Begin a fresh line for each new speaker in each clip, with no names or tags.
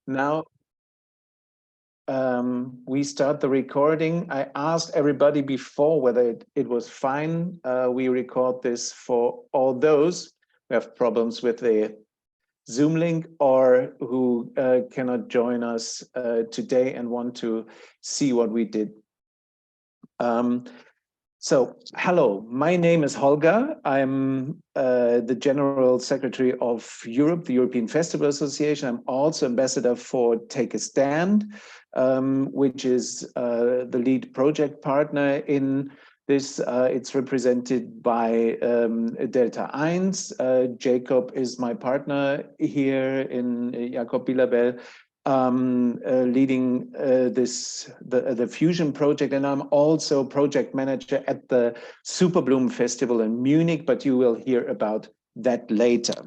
Now we start the recording. I asked everybody before whether it was fine. We record this for all those who have problems with the Zoom link or who cannot join us today and want to see what we did. So, hello, my name is Holger. I'm the General Secretary of Europe, the European Festival Association. I'm also ambassador for Take a Stand, which is the lead project partner in this. It's represented by Delta 1. Jacob is my partner here in Jakob Bilabel. Leading the Fusion project, and I'm also project manager at the Superbloom Festival in Munich, but you will hear about that later.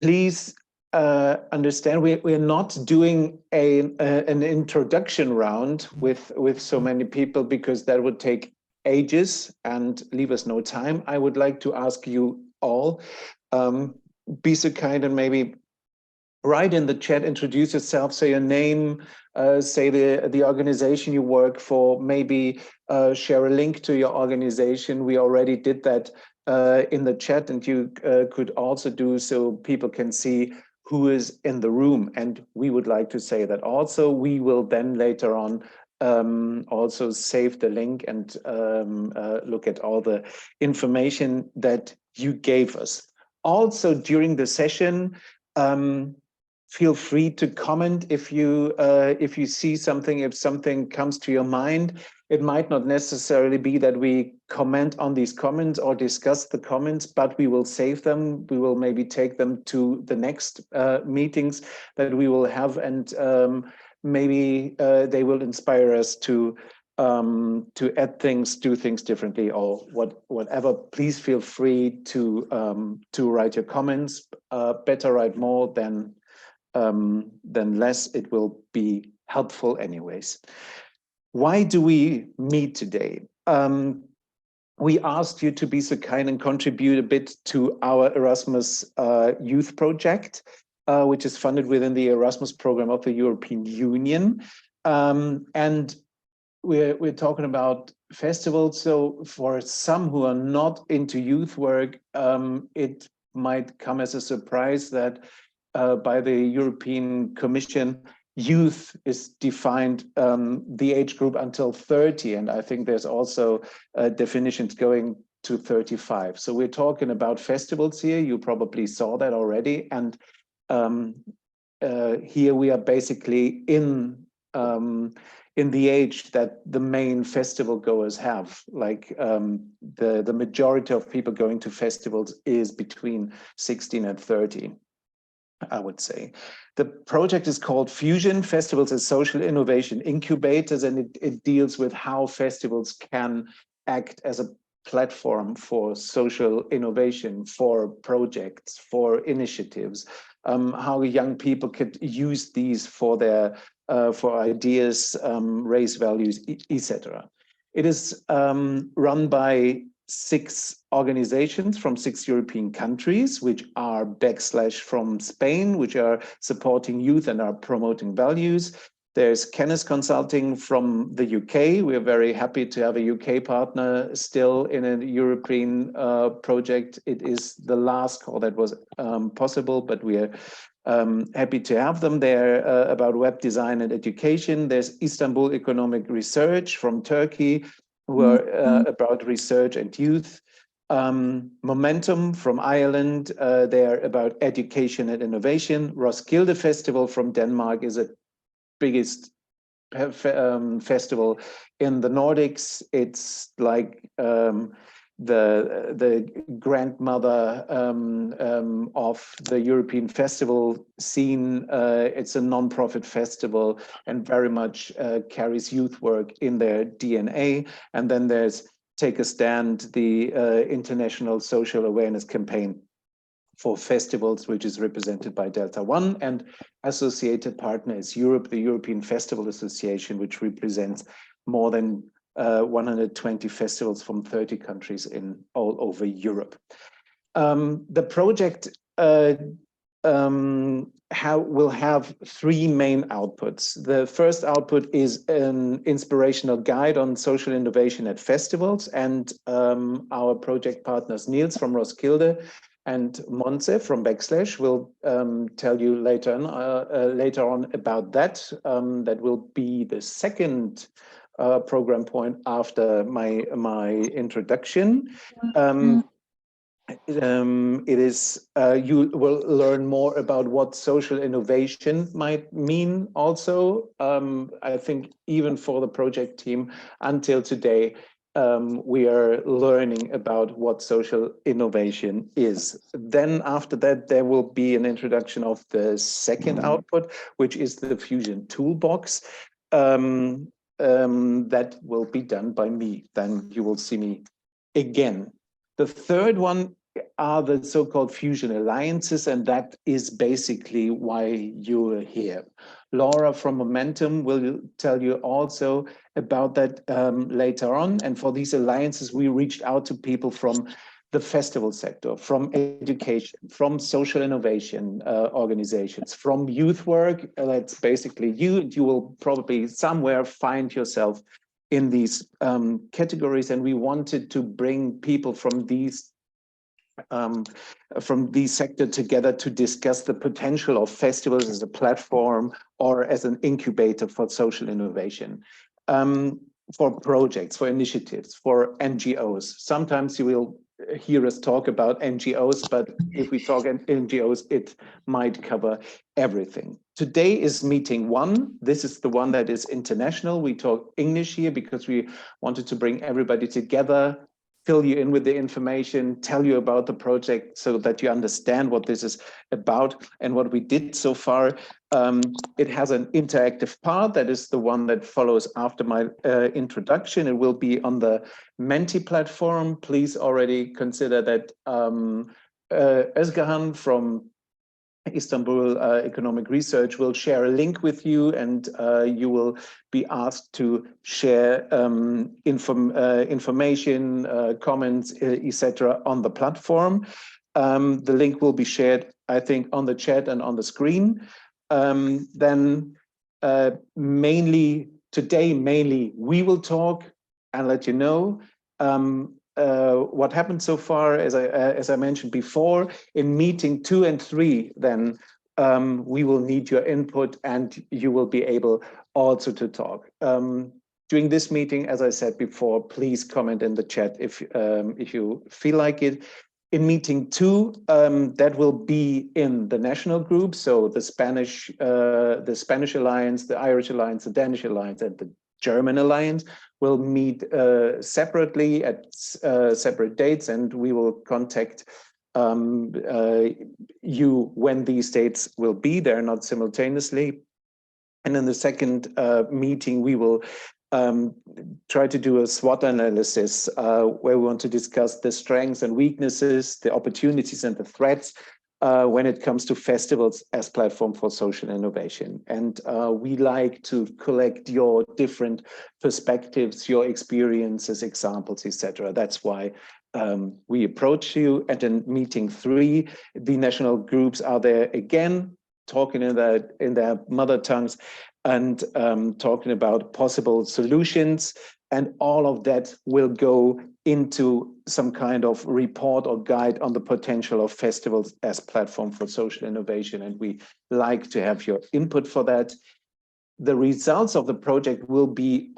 Please understand we're not doing an introduction round with so many people because that would take ages and leave us no time. I would like to ask you all, be so kind and maybe write in the chat, introduce yourself, say your name, say the organization you work for, maybe share a link to your organization. We already did that in the chat, and you could also do so people can see who is in the room. And we would like to say that also. We will then later on also save the link and look at all the information that you gave us. Also during the session, feel free to comment if you see something, if something comes to your mind. It might not necessarily be that we comment on these comments or discuss the comments, but we will save them. We will maybe take them to the next meetings that we will have, and maybe they will inspire us to add things, do things differently, or whatever. Please feel free to write your comments. Better write more than less. It will be helpful anyways. Why do we meet today? We asked you to be so kind and contribute a bit to our Erasmus Youth Project, which is funded within the Erasmus program of the European Union. And we're talking about festivals. So for some who are not into youth work, it might come as a surprise that by the European Commission, youth is defined the age group until 30, and I think there's also definitions going to 35. So we're talking about festivals here. You probably saw that already, and here we are basically in the age that the main festival goers have. Like the majority of people going to festivals is between 16 and 30. I would say. The project is called Fusion, Festivals as Social Innovation Incubators, and it deals with how festivals can act as a platform for social innovation, for projects, for initiatives, how young people could use these for their for ideas, raise values, etc. It is run by 6 organizations from 6 European countries, which are / from Spain, which are supporting youth and are promoting values. There's Canis Consulting from the UK. We're very happy to have a UK partner still in a European project. It is the last call that was possible, but we are happy to have them there about web design and education. There's Istanbul Economic Research from Turkey, who are about research and youth. Momentum from Ireland, they're about education and innovation. Roskilde Festival from Denmark is the biggest festival in the Nordics. It's like the grandmother of the European festival scene. It's a non-profit festival and very much carries youth work in their DNA. And then there's Take a Stand, the international social awareness campaign for festivals, which is represented by Delta 1, and associated partner is Europe, the European Festival Association, which represents more than 120 festivals from 30 countries in all over Europe. The project will have three main outputs. The first output is an inspirational guide on social innovation at festivals, and our project partners Niels from Roskilde and Monse from Backslash will tell you later on about that. That will be the second program point after my introduction. It is you will learn more about what social innovation might mean also. I think even for the project team until today, we are learning about what social innovation is. Then after that, there will be an introduction of the second output, which is the Fusion Toolbox. That will be done by me. Then you will see me again. The third one are the so-called fusion alliances, and that is basically why you're here. Laura from Momentum will tell you also about that later on. And for these alliances, we reached out to people from the festival sector, from education, from social innovation organizations, from youth work. That's basically you. You will probably somewhere find yourself in these categories, and we wanted to bring people from these sectors together to discuss the potential of festivals as a platform or as an incubator for social innovation, for projects, for initiatives, for NGOs. Sometimes you will hear us talk about NGOs, but if we talk NGOs, it might cover everything. Today is meeting one. This is the one that is international. We talk English here because we wanted to bring everybody together, fill you in with the information, tell you about the project so that you understand what this is about and what we did so far. It has an interactive part that is the one that follows after my introduction. It will be on the Menti platform. Please already consider that Özgehan from Istanbul Economic Research will share a link with you, and you will be asked to share information, comments, etc. on the platform. The link will be shared, I think, on the chat and on the screen. Then mainly we will talk and let you know what happened so far. As I mentioned before, in meeting 2 and 3, then we will need your input, and you will be able also to talk. During this meeting, as I said before, please comment in the chat if you feel like it. In meeting 2, that will be in the national group, so the Spanish Alliance, the Irish Alliance, the Danish Alliance, and the German Alliance will meet separately at separate dates, and we will contact you when these dates will be there, not simultaneously. And in the second meeting, we will try to do a SWOT analysis where we want to discuss the strengths and weaknesses, the opportunities and the threats when it comes to festivals as platform for social innovation. And we like to collect your different perspectives, your experiences, examples, etc. That's why we approach you. And in meeting 3, the national groups are there again, talking in their mother tongues and talking about possible solutions. And all of that will go into some kind of report or guide on the potential of festivals as platform for social innovation. And we like to have your input for that. The results of the project will be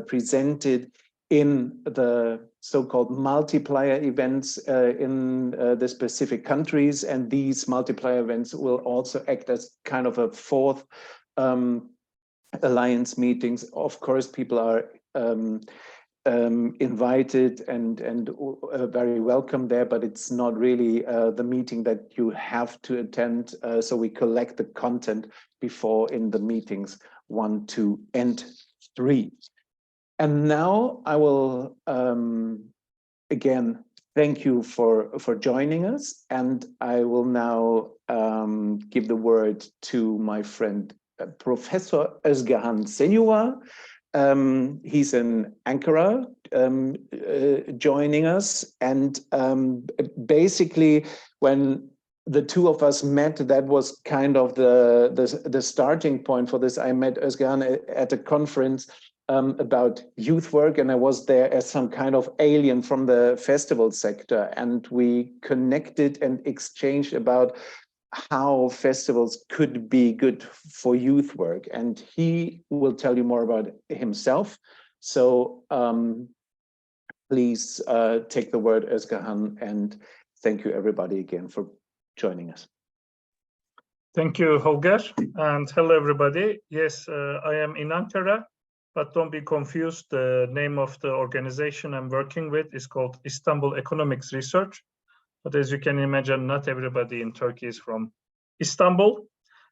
presented in the so-called multiplier events in the specific countries. And these multiplier events will also act as kind of a fourth alliance meetings. Of course, people are invited and very welcome there, but it's not really the meeting that you have to attend. So we collect the content before in the meetings 1, 2, and 3. And now I will again thank you for joining us, and I will now give the word to my friend Professor Özgehan Senua. He's in Ankara joining us, and basically when the two of us met, that was kind of the starting point for this. I met Özcan at a conference about youth work, and I was there as some kind of alien from the festival sector, and we connected and exchanged about how festivals could be good for youth work, and he will tell you more about himself. So please take the word, Özcan, and thank you everybody again for joining us.
Thank you, Holger, and hello everybody. Yes, I am in Ankara, but don't be confused. The name of the organization I'm working with is called Istanbul Economics Research. But as you can imagine, not everybody in Turkey is from Istanbul.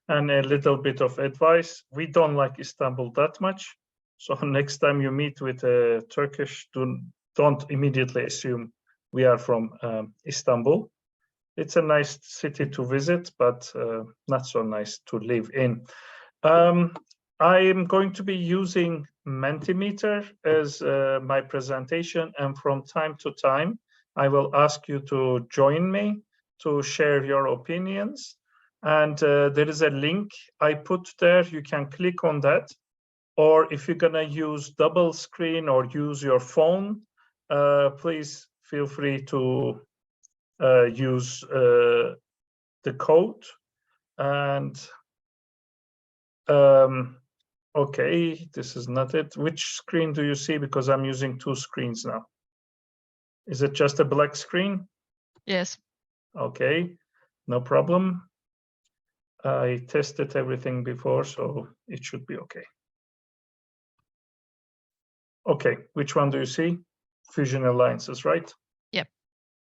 And a little bit of advice, we don't like Istanbul that much. So next time you meet with a Turkish, don't immediately assume we are from Istanbul. It's a nice city to visit, but not so nice to live in. I am going to be using Mentimeter as my presentation, and from time to time, I will ask you to join me to share your opinions. And there is a link I put there. You can click on that. Or if you're going to use double screen or use your phone, please feel free to use the code. And okay, this is not it. Which screen do you see? Because I'm using two screens now. Is it just a black screen?
Yes.
Okay, no problem. I tested everything before, so it should be okay. Okay, which one do you see? Fusion Alliances, right?
Yep.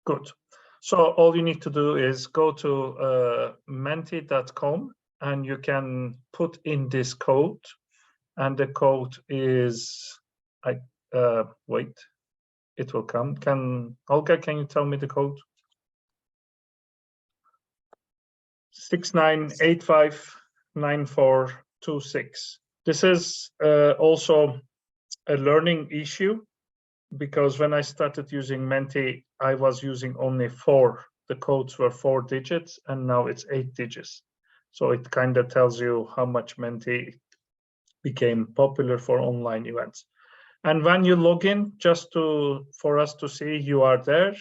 Good. So all you need to do is go to menti.com and you can put in this code. And the code is, wait, it will come. Olga, can you tell me the code? 69859426. This is also a learning issue, because when I started using Menti, I was using only 4. The codes were 4 digits, and now it's 8 digits. So it kind of tells you how much Menti became popular for online events. And when you log in, just for us to see you are there,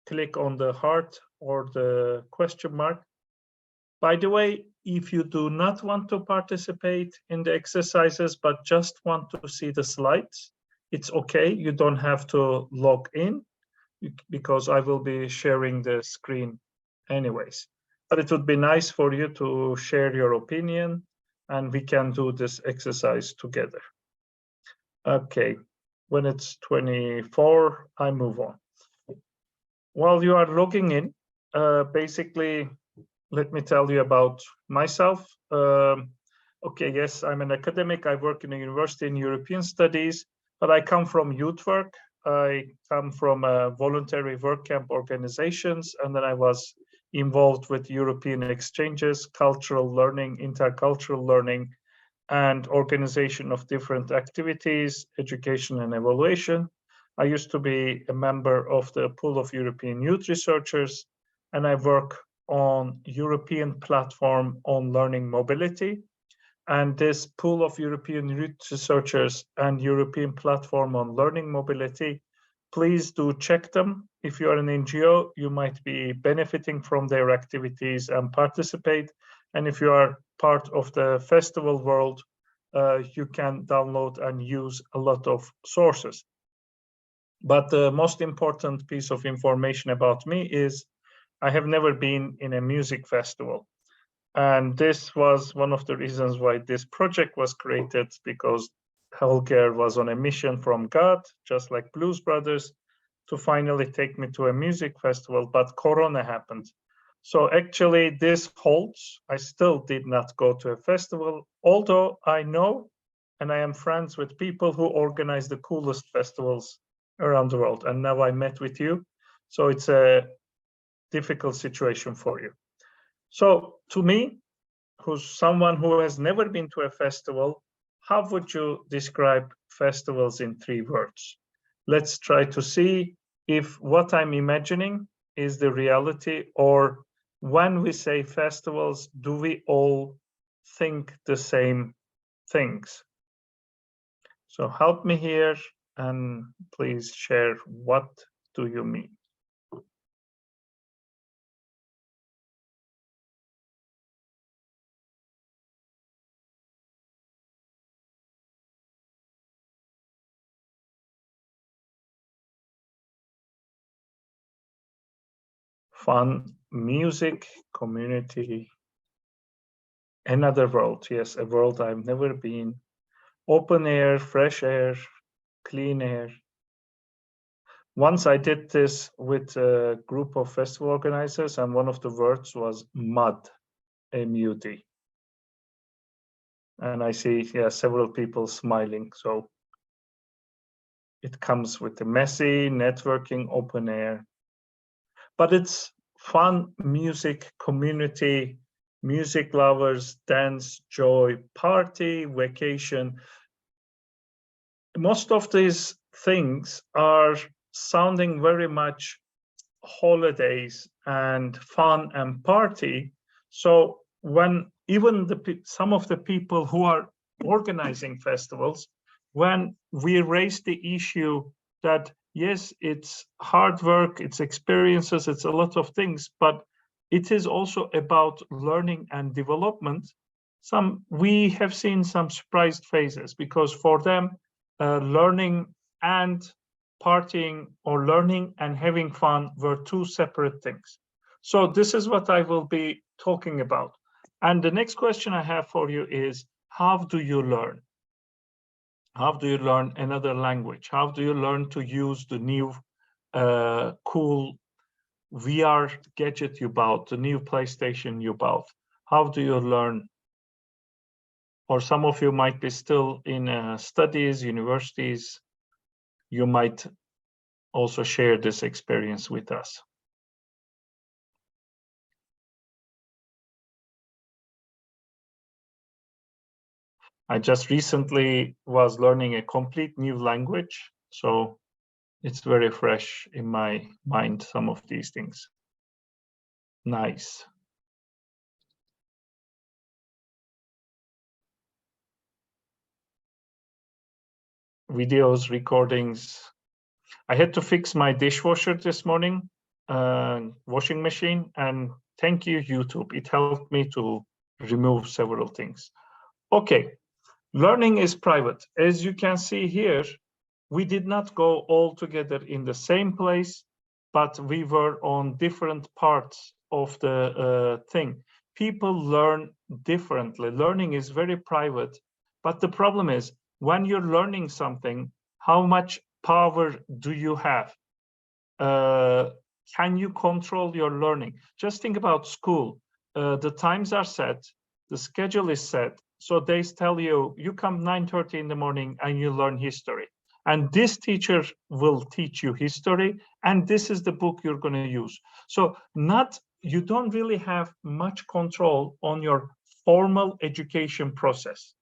click on the heart or the question mark. By the way, if you do not want to participate in the exercises, but just want to see the slides, it's okay. You don't have to log in, because I will be sharing the screen anyways. But it would be nice for you to share your opinion, and we can do this exercise together. Okay, when it's 24, I move on. While you are logging in, basically, let me tell you about myself. Okay, yes, I'm an academic. I work in a university in European studies, but I come from youth work. I come from voluntary work camp organizations, and then I was involved with European exchanges, cultural learning, intercultural learning, and organization of different activities, education and evaluation. I used to be a member of the pool of European youth researchers, and I work on European platform on learning mobility. And this pool of European youth researchers and European platform on learning mobility, please do check them. If you're an NGO, you might be benefiting from their activities and participate. And if you are part of the festival world, you can download and use a lot of sources. But the most important piece of information about me is I have never been in a music festival. And this was one of the reasons why this project was created, because Holger was on a mission from God, just like Blues Brothers, to finally take me to a music festival, but Corona happened. So actually this holds. I still did not go to a festival, although I know and I am friends with people who organize the coolest festivals around the world. And now I met with you. So it's a difficult situation for you. So to me, who's someone who has never been to a festival, how would you describe festivals in 3 words? Let's try to see if what I'm imagining is the reality, or when we say festivals, do we all think the same things? So help me here and please share, what do you mean? Fun, music, community, another world. Yes, a world I've never been. Open air, fresh air, clean air. Once I did this with a group of festival organizers, and one of the words was mud, M-U-D. And I see, yeah, several people smiling. So it comes with the messy, networking, open air. But it's fun, music, community, music lovers, dance, joy, party, vacation. Most of these things are sounding very much holidays and fun and party. So when even some of the people who are organizing festivals, when we raise the issue that yes, it's hard work, it's experiences, it's a lot of things, but it is also about learning and development, we have seen some surprised faces, because for them learning and partying or learning and having fun were two separate things. So this is what I will be talking about. And the next question I have for you is, how do you learn? How do you learn another language? How do you learn to use the new cool VR gadget you bought, the new PlayStation you bought? How do you learn? Or some of you might be still in studies, universities. You might also share this experience with us. I just recently was learning a complete new language, so it's very fresh in my mind, some of these things. Nice. Videos, recordings. I had to fix my dishwasher this morning, washing machine, and thank you, YouTube. It helped me to remove several things. Okay, learning is private. As you can see here, we did not go all together in the same place, but we were on different parts of the thing. People learn differently. Learning is very private, but the problem is, when you're learning something, how much power do you have? Can you control your learning? Just think about school. The times are set, the schedule is set. So they tell you, you come 9:30 in the morning and you learn history. And this teacher will teach you history, and this is the book you're going to use. So you don't really have much control on your formal education process.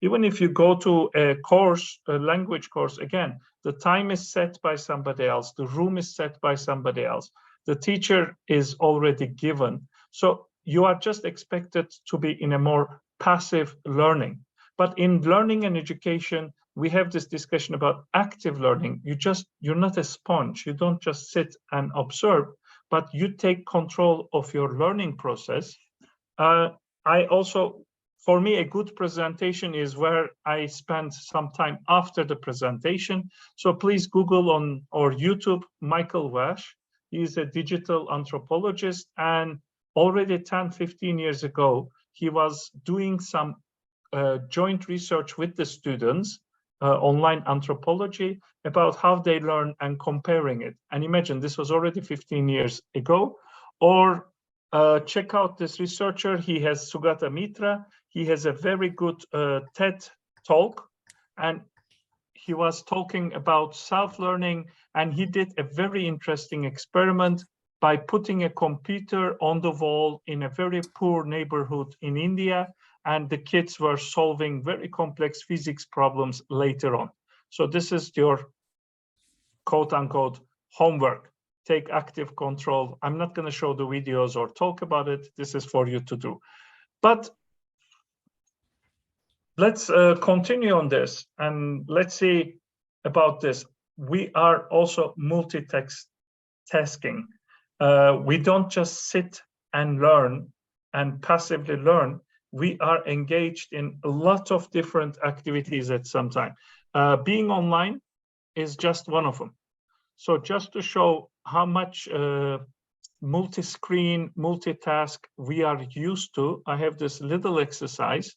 Even if you go to a course, a language course, again, the time is set by somebody else, the room is set by somebody else, the teacher is already given. So you are just expected to be in a more passive learning. But in learning and education, we have this discussion about active learning. You're not a sponge. You don't just sit and observe, but you take control of your learning process. For me, a good presentation is where I spend some time after the presentation. So please Google or YouTube Michael Wash. He's a digital anthropologist, and already 10, 15 years ago, he was doing some joint research with the students, online anthropology, about how they learn and comparing it. And imagine, this was already 15 years ago. Or check out this researcher. He has Sugata Mitra. He has a very good TED talk, and he was talking about self-learning, and he did a very interesting experiment by putting a computer on the wall in a very poor neighborhood in India, and the kids were solving very complex physics problems later on. So this is your quote-unquote homework. take active control. I'm not going to show the videos or talk about it. This is for you to do. But let's continue on this, and let's see about this. We are also multitasking. We don't just sit and learn and passively learn. We are engaged in a lot of different activities at some time. Being online is just one of them. So just to show how much multi-screen, multitask we are used to, I have this little exercise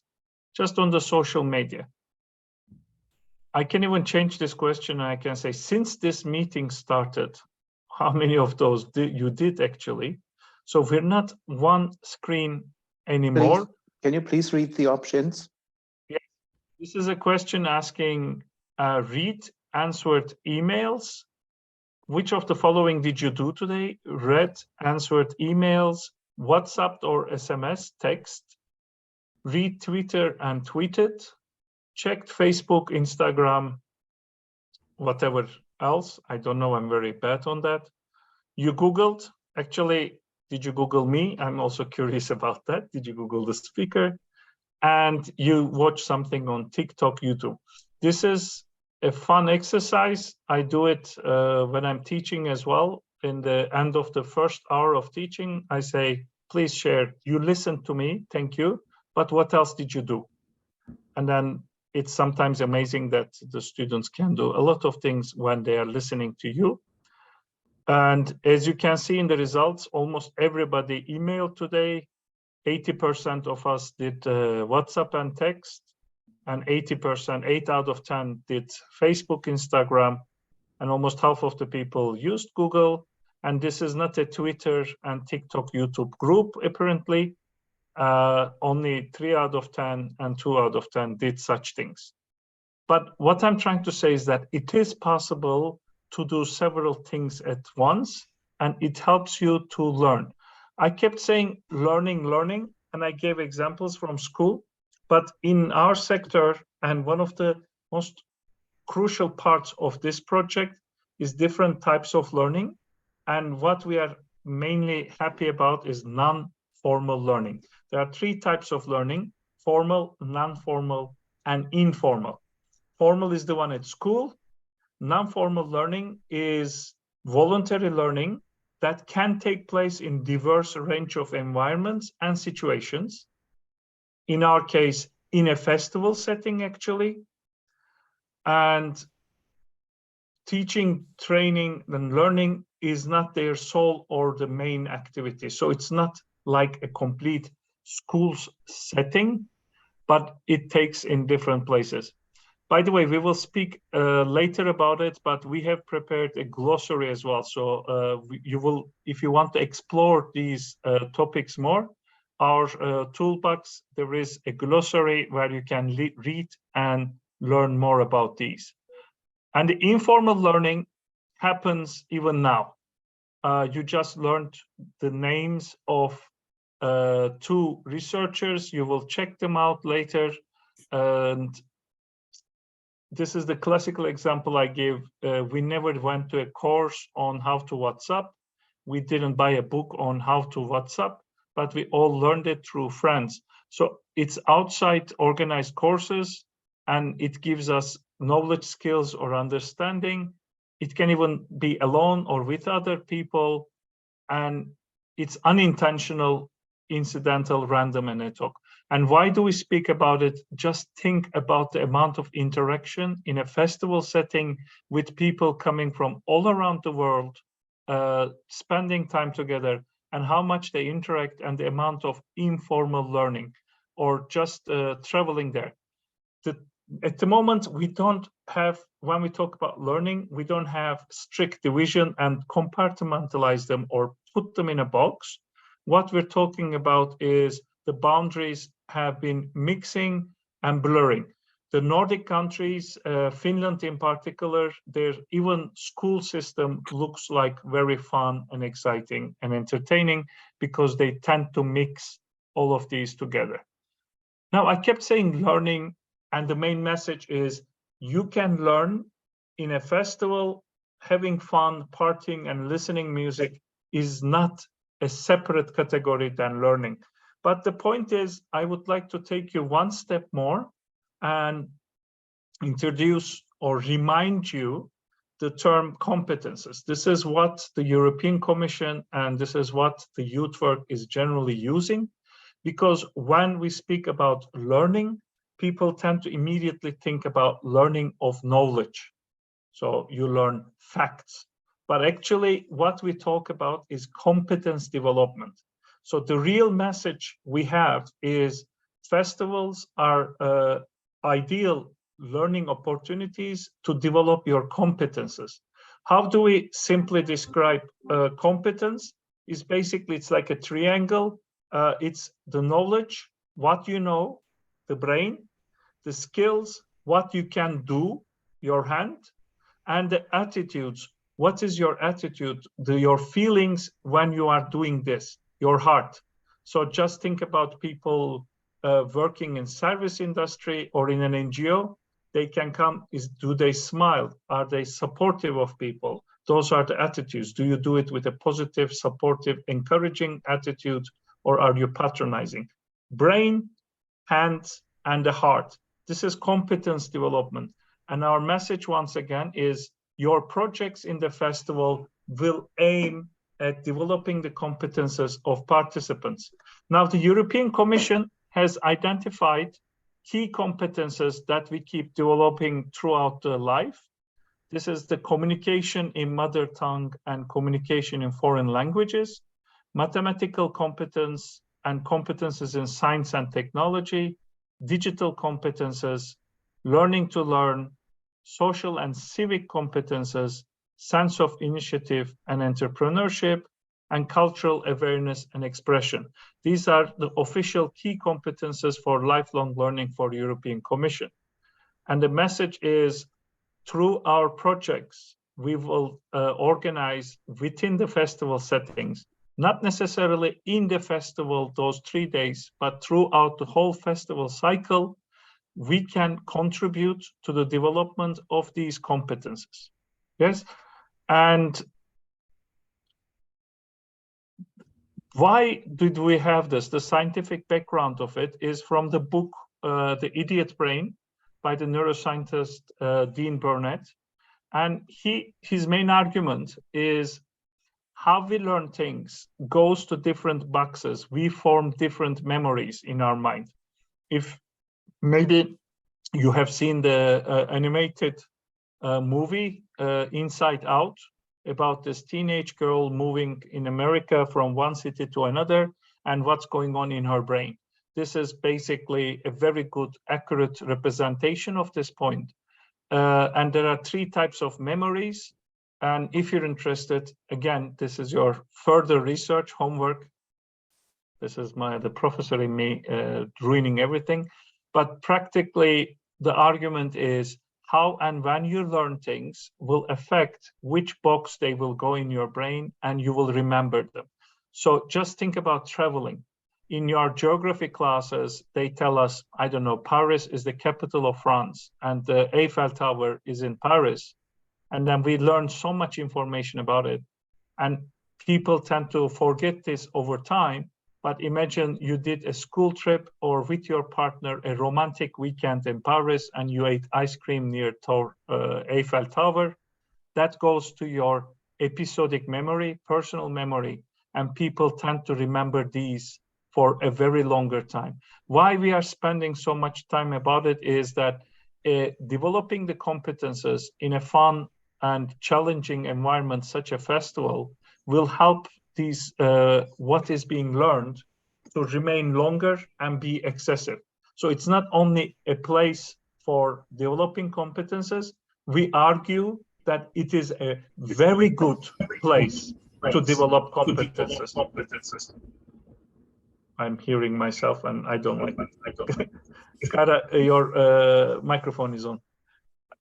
just on the social media. I can even change this question. I can say, since this meeting started, how many of those you did actually? So we're not one screen anymore.
Please, can you please read the options?
Yeah. This is a question asking, read answered emails. Which of the following did you do today? Read answered emails, WhatsApp or SMS text, read Twitter and tweeted, checked Facebook, Instagram, whatever else. I don't know, I'm very bad on that. You Googled, actually, did you Google me? I'm also curious about that. Did you Google the speaker? And you watch something on TikTok, YouTube. This is a fun exercise. I do it when I'm teaching as well. In the end of the first hour of teaching, I say, please share. You listened to me, thank you. But what else did you do? And then it's sometimes amazing that the students can do a lot of things when they are listening to you. And as you can see in the results, almost everybody emailed today. 80% of us did WhatsApp and text, and 80%, 8 out of 10 did Facebook, Instagram, and almost half of the people used Google. And this is not a Twitter and TikTok, YouTube group, apparently. Only 3 out of 10 and 2 out of 10 did such things. But what I'm trying to say is that it is possible to do several things at once, and it helps you to learn. I kept saying learning, and I gave examples from school, but in our sector, and one of the most crucial parts of this project is different types of learning. And what we are mainly happy about is non-formal learning. There are 3 types of learning: formal, non-formal, and informal. Formal is the one at school. Non-formal learning is voluntary learning that can take place in diverse range of environments and situations. In our case, in a festival setting, actually. And teaching, training, and learning is not their sole or the main activity. So it's not like a complete school's setting, but it takes in different places. By the way, we will speak later about it, but we have prepared a glossary as well. So you will, if you want to explore these topics more, our toolbox, there is a glossary where you can read and learn more about these. And the informal learning happens even now. You just learned the names of 2 researchers. You will check them out later. And this is the classical example I give. We never went to a course on how to WhatsApp. We didn't buy a book on how to WhatsApp, but we all learned it through friends. So it's outside organized courses, and it gives us knowledge, skills, or understanding. It can even be alone or with other people, and it's unintentional, incidental, random, and ad hoc. And why do we speak about it? Just think about the amount of interaction in a festival setting with people coming from all around the world, spending time together, and how much they interact, and the amount of informal learning or just traveling there. At the moment, we don't have, when we talk about learning, we don't have strict division and compartmentalize them or put them in a box. What we're talking about is the boundaries have been mixing and blurring. The Nordic countries, Finland in particular, their even school system looks like very fun and exciting and entertaining because they tend to mix all of these together. Now, I kept saying learning, and the main message is you can learn in a festival, having fun, partying, and listening music is not a separate category than learning. But the point is, I would like to take you one step more and introduce or remind you the term competences. This is what the European Commission and this is what the youth work is generally using, because when we speak about learning, people tend to immediately think about learning of knowledge. So you learn facts, but actually what we talk about is competence development. So the real message we have is festivals are ideal learning opportunities to develop your competences. How do we simply describe competence? Is basically, it's like a triangle. It's the knowledge, what you know, the brain, the skills, what you can do, your hand, and the attitudes. What is your attitude, your feelings when you are doing this, your heart. So just think about people working in service industry or in an NGO. They can come, do they smile? Are they supportive of people? Those are the attitudes. Do you do it with a positive, supportive, encouraging attitude, or are you patronizing? Brain, hands, and the heart. This is competence development. And our message, once again, is your projects in the festival will aim at developing the competences of participants. Now, the European Commission has identified key competences that we keep developing throughout the life. This is the communication in mother tongue and communication in foreign languages, mathematical competence and competences in science and technology, digital competences, learning to learn, social and civic competences, sense of initiative and entrepreneurship, and cultural awareness and expression. These are the official key competences for lifelong learning for the European Commission. And the message is, through our projects, we will organize within the festival settings, not necessarily in the festival those 3 days, but throughout the whole festival cycle, we can contribute to the development of these competences. Yes, and why did we have this? The scientific background of it is from the book, The Idiot Brain, by the neuroscientist Dean Burnett. And his main argument is how we learn things goes to different boxes. We form different memories in our mind. If maybe you have seen the animated movie Inside Out, about this teenage girl moving in America from one city to another and what's going on in her brain. This is basically a very good, accurate representation of this point. And there are 3 types of memories. And if you're interested, again, this is your further research homework. This is the professor in me ruining everything. But practically, the argument is how and when you learn things will affect which box they will go in your brain, and you will remember them. So just think about traveling. In your geography classes, they tell us, I don't know, Paris is the capital of France, and the Eiffel Tower is in Paris. And then we learn so much information about it. And people tend to forget this over time. But imagine you did a school trip or with your partner, a romantic weekend in Paris, and you ate ice cream near Eiffel Tower. That goes to your episodic memory, personal memory, and people tend to remember these for a very longer time. Why we are spending so much time about it is that developing the competences in a fun and challenging environment such a festival will help these what is being learned to remain longer and be excessive. So it's not only a place for developing competences, we argue that it is a very good place to develop competences. I'm hearing myself and I don't like it. Kara, your microphone is on.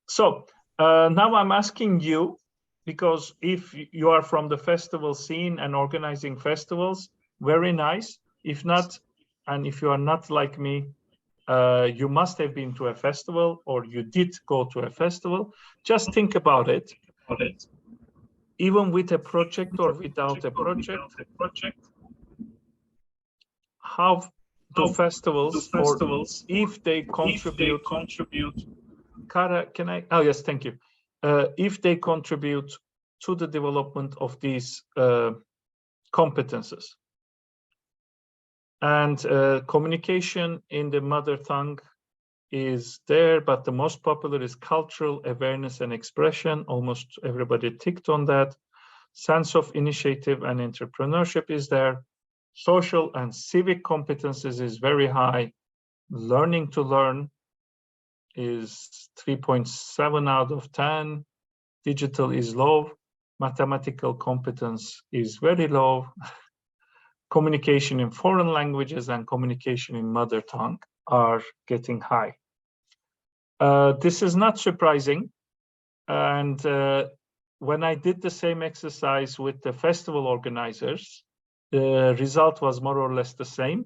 So now I'm asking you, because if you are from the festival scene and organizing festivals, very nice. If not, and if you are not like me, you must have been to a festival or you did go to a festival. Just think about it. even with a project or without a project, how do festivals, or if they contribute, Kara, can I? Oh, yes, thank you. If they contribute to the development of these competences. And communication in the mother tongue is there, but the most popular is cultural awareness and expression. Almost everybody ticked on that. Sense of initiative and entrepreneurship is there. Social and civic competences is very high. Learning to learn is 3.7 out of 10. Digital is low. Mathematical competence is very low. Communication in foreign languages and communication in mother tongue are getting high. This is not surprising. And when I did the same exercise with the festival organizers, the result was more or less the same.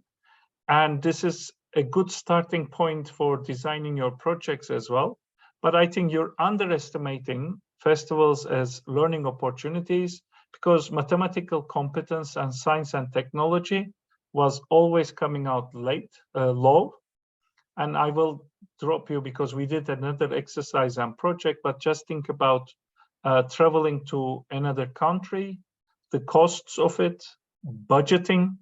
And this is a good starting point for designing your projects as well. But I think you're underestimating festivals as learning opportunities, because mathematical competence and science and technology was always coming out low. And I will drop you because we did another exercise and project, but just think about traveling to another country, the costs of it, budgeting,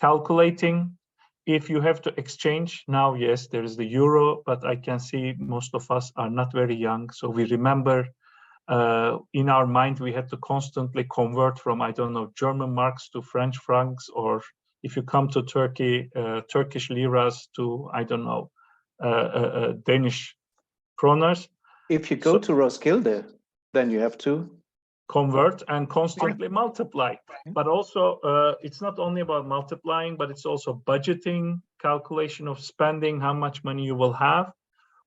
calculating. If you have to exchange now, yes, there is the euro, but I can see most of us are not very young. So we remember in our mind, we had to constantly convert from, I don't know, German marks to French francs, or if you come to Turkey, Turkish liras to, I don't know, Danish kroners.
If you go to Roskilde, then you have to
convert and constantly multiply. But also, it's not only about multiplying, but it's also budgeting, calculation of spending, how much money you will have.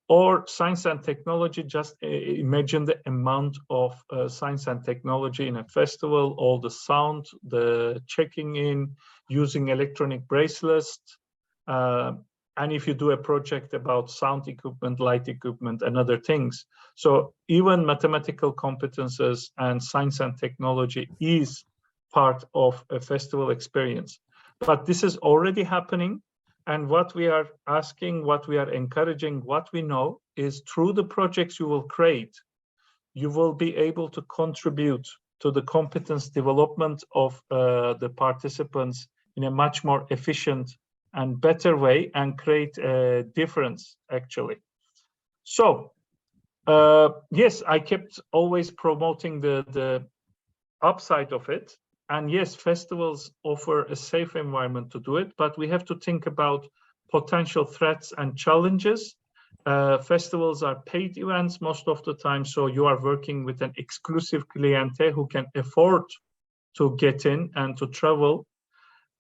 Or science and technology, just imagine the amount of science and technology in a festival, all the sound, the checking in, using electronic bracelets. And if you do a project about sound equipment, light equipment, and other things. So even mathematical competences and science and technology is part of a festival experience. But this is already happening. And what we are asking, what we are encouraging, what we know is through the projects you will create, you will be able to contribute to the competence development of the participants in a much more efficient and better way, and create a difference, actually. So, yes, I kept always promoting the upside of it. And yes, festivals offer a safe environment to do it, but we have to think about potential threats and challenges. Festivals are paid events most of the time, so you are working with an exclusive clientele who can afford to get in and to travel.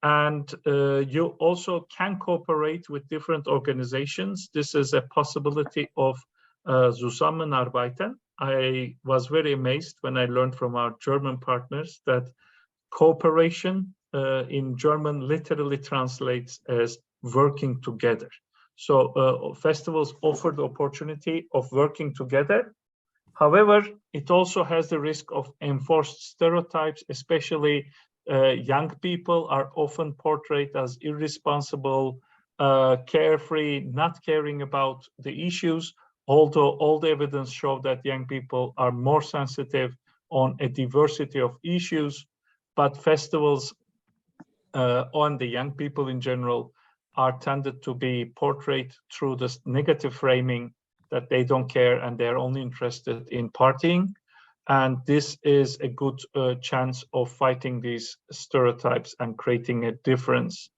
And you also can cooperate with different organizations. This is a possibility of Zusammenarbeiten. I was very amazed when I learned from our German partners that cooperation in German literally translates as working together. So festivals offer the opportunity of working together. However, it also has the risk of enforced stereotypes, especially young people are often portrayed as irresponsible, carefree, not caring about the issues, although all the evidence shows that young people are more sensitive on a diversity of issues. But festivals on the young people in general are tended to be portrayed through this negative framing that they don't care and they're only interested in partying. And this is a good chance of fighting these stereotypes and creating a difference.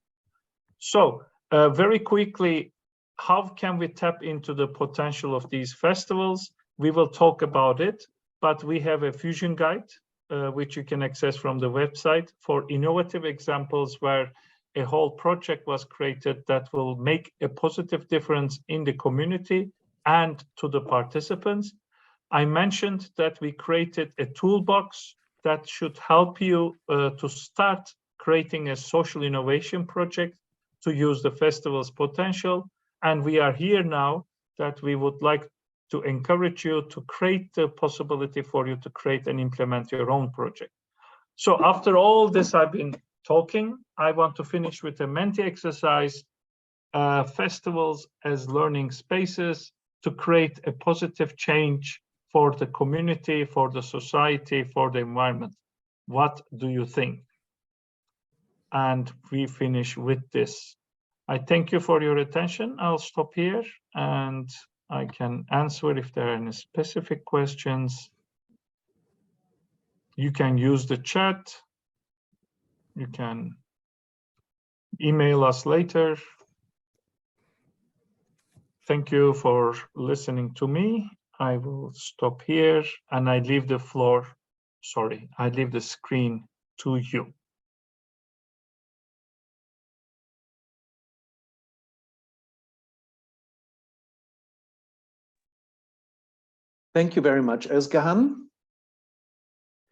So very quickly, how can we tap into the potential of these festivals? We will talk about it, but we have a fusion guide, which you can access from the website for innovative examples where a whole project was created that will make a positive difference in the community and to the participants. I mentioned that we created a toolbox that should help you to start creating a social innovation project to use the festival's potential. And we are here now that we would like to encourage you to create the possibility for you to create and implement your own project. So after all this I've been talking, I want to finish with a Menti exercise, festivals as learning spaces to create a positive change for the community, for the society, for the environment. What do you think? And we finish with this. I thank you for your attention. I'll stop here and I can answer if there are any specific questions. You can use the chat. You can email us later. Thank you for listening to me. I will stop here and I leave the floor, sorry, I leave the screen to you.
Thank you very much, Özgehan.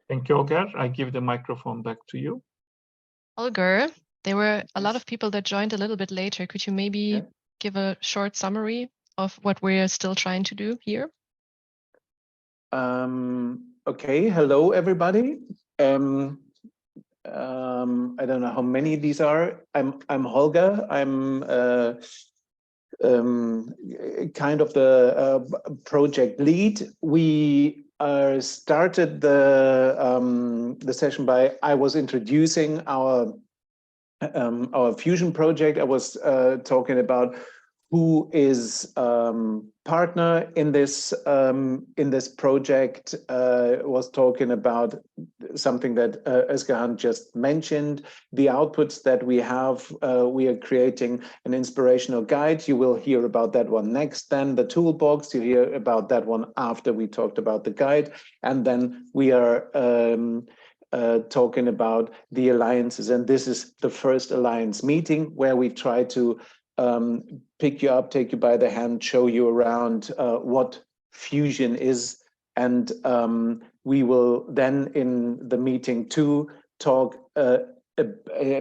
Thank you, Holger. I give the microphone back to you.
Holger, there were a lot of people that joined a little bit later. Could you maybe give a short summary of what we're still trying to do here?
Okay, hello everybody. I don't know how many these are. I'm Holger. I'm kind of the project lead. We started the session by I was introducing our fusion project. I was talking about who is partner in this project. Was talking about something that Özgehan just mentioned, the outputs that we have. We are creating an inspirational guide. You will hear about that one next. Then the toolbox, you hear about that one after we talked about the guide. And then we are talking about the alliances. And this is the first alliance meeting where we try to pick you up, take you by the hand, show you around what fusion is. And we will then in the meeting 2 talk,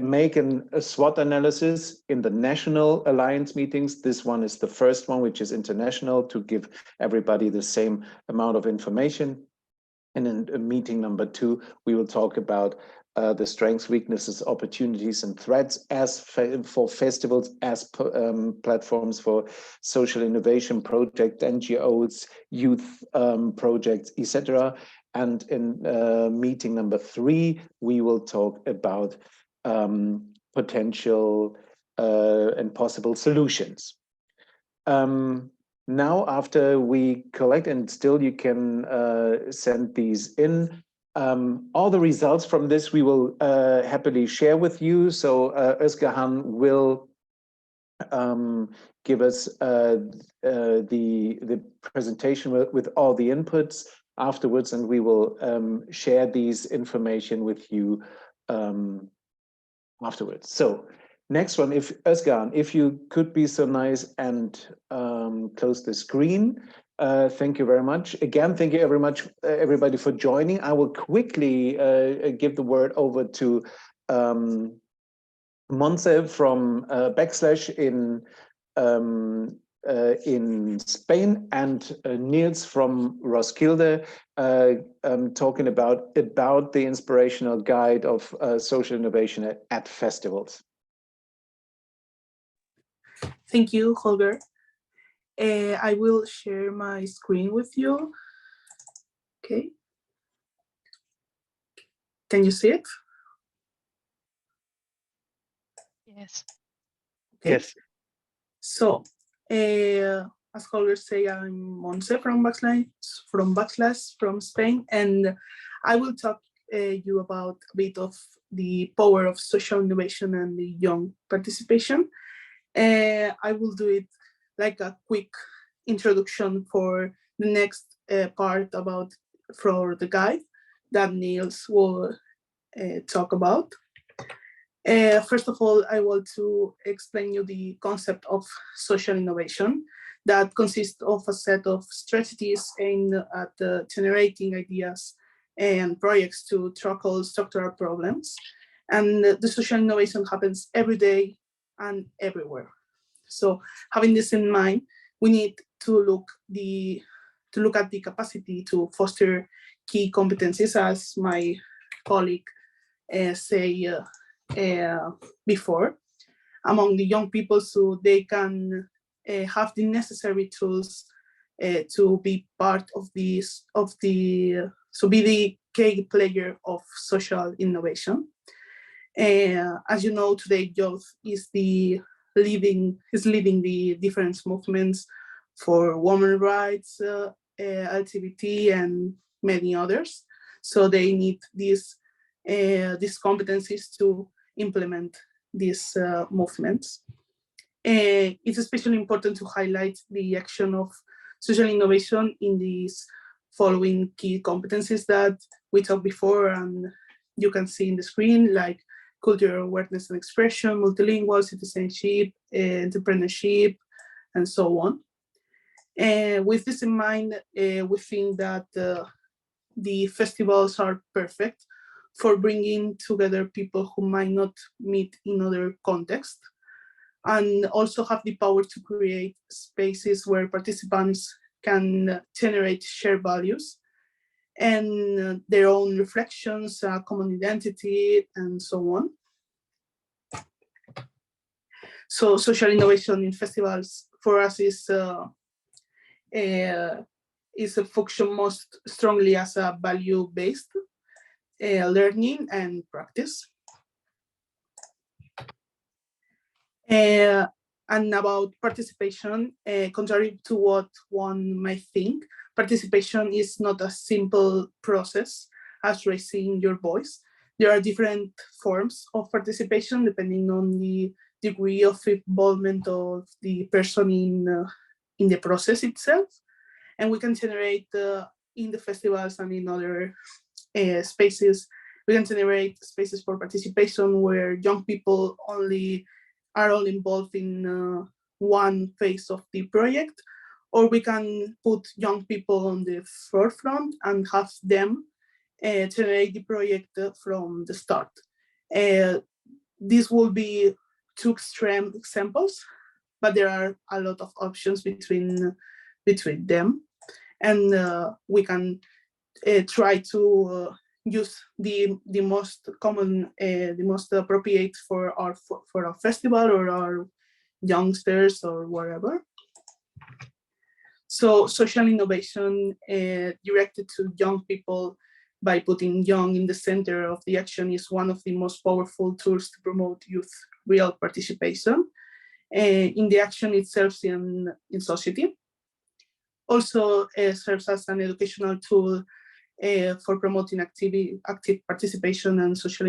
make a SWOT analysis in the national alliance meetings. This one is the first one, which is international, to give everybody the same amount of information. And in meeting number 2, we will talk about the strengths, weaknesses, opportunities, and threats as for festivals, as platforms for social innovation projects, NGOs, youth projects, etc. And in meeting number 3, we will talk about potential and possible solutions. Now, after we collect, and still you can send these in, all the results from this we will happily share with you. So Özgehan will give us the presentation with all the inputs afterwards, and we will share these information with you afterwards. So next one, if Özgehan, if you could be so nice and close the screen. Thank you very much. Again, thank you very much, everybody, for joining. I will quickly give the word over to Montse from Backslash in Spain, and Niels from Roskilde, talking about the inspirational guide of social innovation at festivals.
Thank you, Holger. I will share my screen with you. Okay. Can you see it?
Yes.
Okay.
Yes.
So, as Holger said, I'm Montse from Backslash from Spain, and I will talk you about a bit of the power of social innovation and the young participation. I will do it like a quick introduction for the next part for the guide that Niels will talk about. First of all, I want to explain you the concept of social innovation that consists of a set of strategies aimed at generating ideas and projects to tackle structural problems. And the social innovation happens every day and everywhere. So having this in mind, we need to look the to look at the capacity to foster key competencies, as my colleague say before, among the young people, so they can have the necessary tools to be part of this, so be the key player of social innovation. As you know, today youth is leading the different movements for women's rights, LGBT, and many others. So they need these competencies to implement these movements. It's especially important to highlight the action of social innovation in these following key competencies that we talked before, and you can see in the screen, like cultural awareness and expression, multilingual, citizenship, entrepreneurship, and so on. With this in mind, we think that the festivals are perfect for bringing together people who might not meet in other contexts, and also have the power to create spaces where participants can generate shared values and their own reflections, common identity, and so on. So social innovation in festivals for us is a function most strongly as a value-based learning and practice. And about participation, contrary to what one might think, participation is not a simple process as raising your voice. There are different forms of participation depending on the degree of involvement of the person in the process itself. And we can generate in the festivals and in other spaces, we can generate spaces for participation where young people are all involved in one phase of the project, or we can put young people on the forefront and have them generate the project from the start. These will be two extreme examples, but there are a lot of options between them, and we can try to use the most common, the most appropriate for our festival or our youngsters or whatever. So social innovation directed to young people by putting young in the center of the action is one of the most powerful tools to promote youth real participation in the action itself in society. Also serves as an educational tool for promoting active participation and social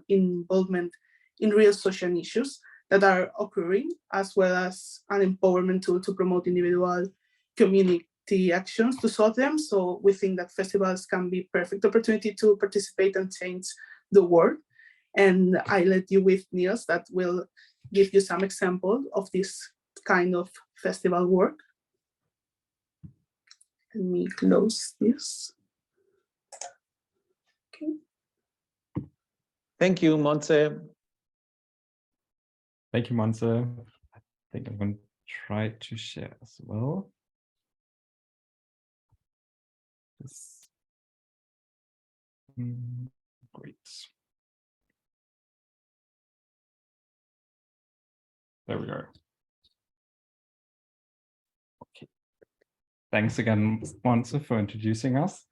involvement in real social issues that are occurring, as well as an empowerment tool to promote individual community actions to solve them. So we think that festivals can be perfect opportunity to participate and change the world. And I let you with Niels that will give you some example of this kind of festival work. Let me close this. Okay.
Thank you, Montse.
Thank you, Montse. I think I'm going to try to share as well. Great. There we are. Okay. Thanks again, Montse, for introducing us.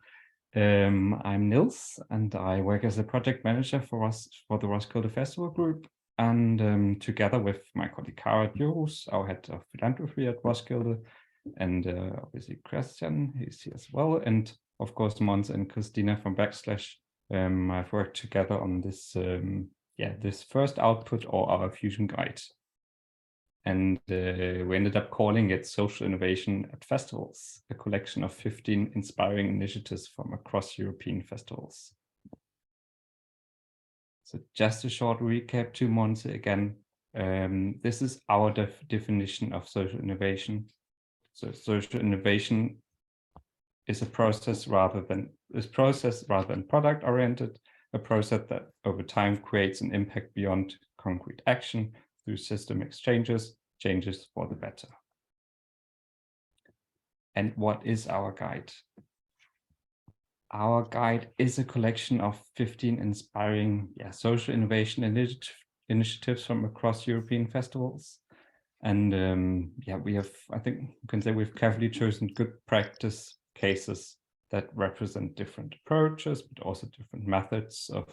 I'm Nils, and I work as a project manager for the Roskilde Festival Group. And together with my colleague Cara Djurhus, our head of philanthropy at Roskilde, and obviously Christian, he's here as well, and of course Mons and Christina from Backslash, I've worked together on this this first output, or our fusion guide. And we ended up calling it Social Innovation at Festivals, a collection of 15 inspiring initiatives from across European festivals. So just a short recap to Montse again. This is our definition of social innovation. So social innovation is a process rather than product oriented, a process that over time creates an impact beyond concrete action through systemic changes for the better. And what is our guide? Our guide is a collection of 15 inspiring social innovation initiatives from across European festivals. And we have, I think you can say we've carefully chosen good practice cases that represent different approaches, but also different methods of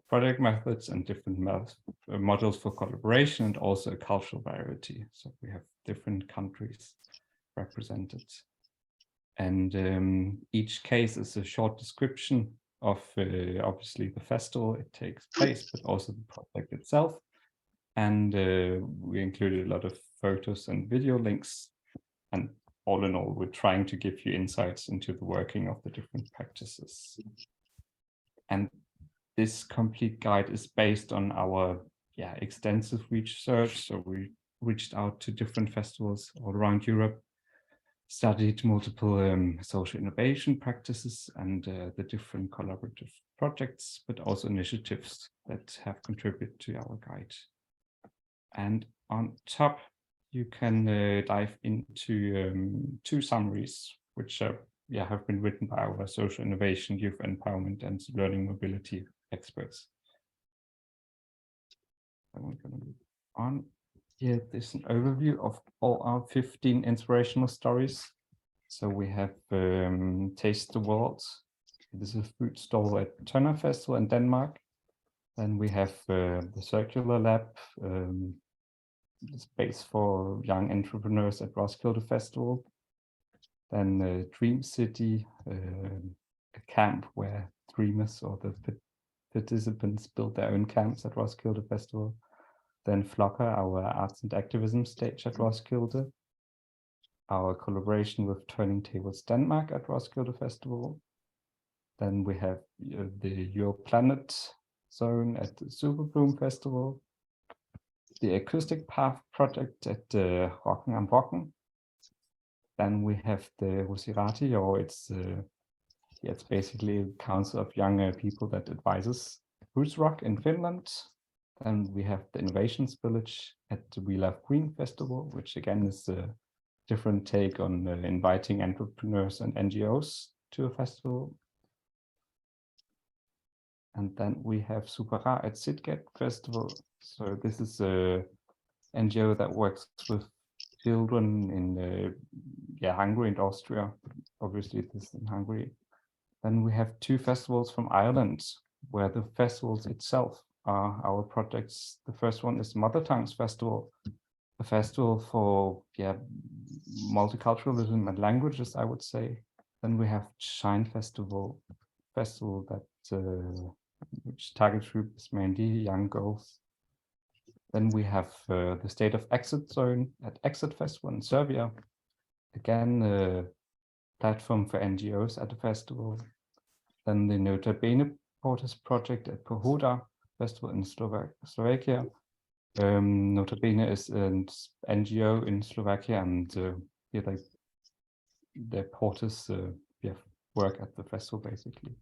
project methods and different models for collaboration, and also a cultural variety. So we have different countries represented. And each case is a short description of obviously the festival it takes place, but also the project itself. And we included a lot of photos and video links. And all in all, we're trying to give you insights into the working of the different practices. And this complete guide is based on our extensive research. So we reached out to different festivals all around Europe, studied multiple social innovation practices and the different collaborative projects, but also initiatives that have contributed to our guide. And on top, you can dive into 2 summaries, which have been written by our social innovation, youth empowerment, and learning mobility experts. And we're going to move on. Here, there's an overview of all our 15 inspirational stories. So we have Taste the World. This is a food stall at Tønder Festival in Denmark. Then we have the Circular Lab, the space for young entrepreneurs at Roskilde Festival. Then Dream City, a camp where dreamers or the participants build their own camps at Roskilde Festival. Then Flocker, our arts and activism stage at Roskilde. Our collaboration with Turning Tables Denmark at Roskilde Festival. Then we have the Your Planet zone at the Superbloom Festival. The Acoustic Path project at Rocken am Brocken. Then we have the Husirati, or it's basically a council of younger people that advises Roots Rock in Finland. Then we have the Innovations Village at the We Love Green Festival, which again is a different take on inviting entrepreneurs and NGOs to a festival. And then we have Supera at Sitget Festival. So this is a NGO that works with children in Hungary and Austria. Obviously, this is in Hungary. Then we have 2 festivals from Ireland, where the festivals itself are our projects. The first one is Mother Tongues Festival, a festival for multiculturalism and languages, I would say. Then we have Shine Festival that which target group is mainly young girls. Then we have the State of Exit Zone at Exit Festival in Serbia. Again, a platform for NGOs at the festival. Then the Nota Bene Porters project at Pohoda Festival in Slovakia. Nota Bene is an NGO in Slovakia, and their porters work at the festival basically.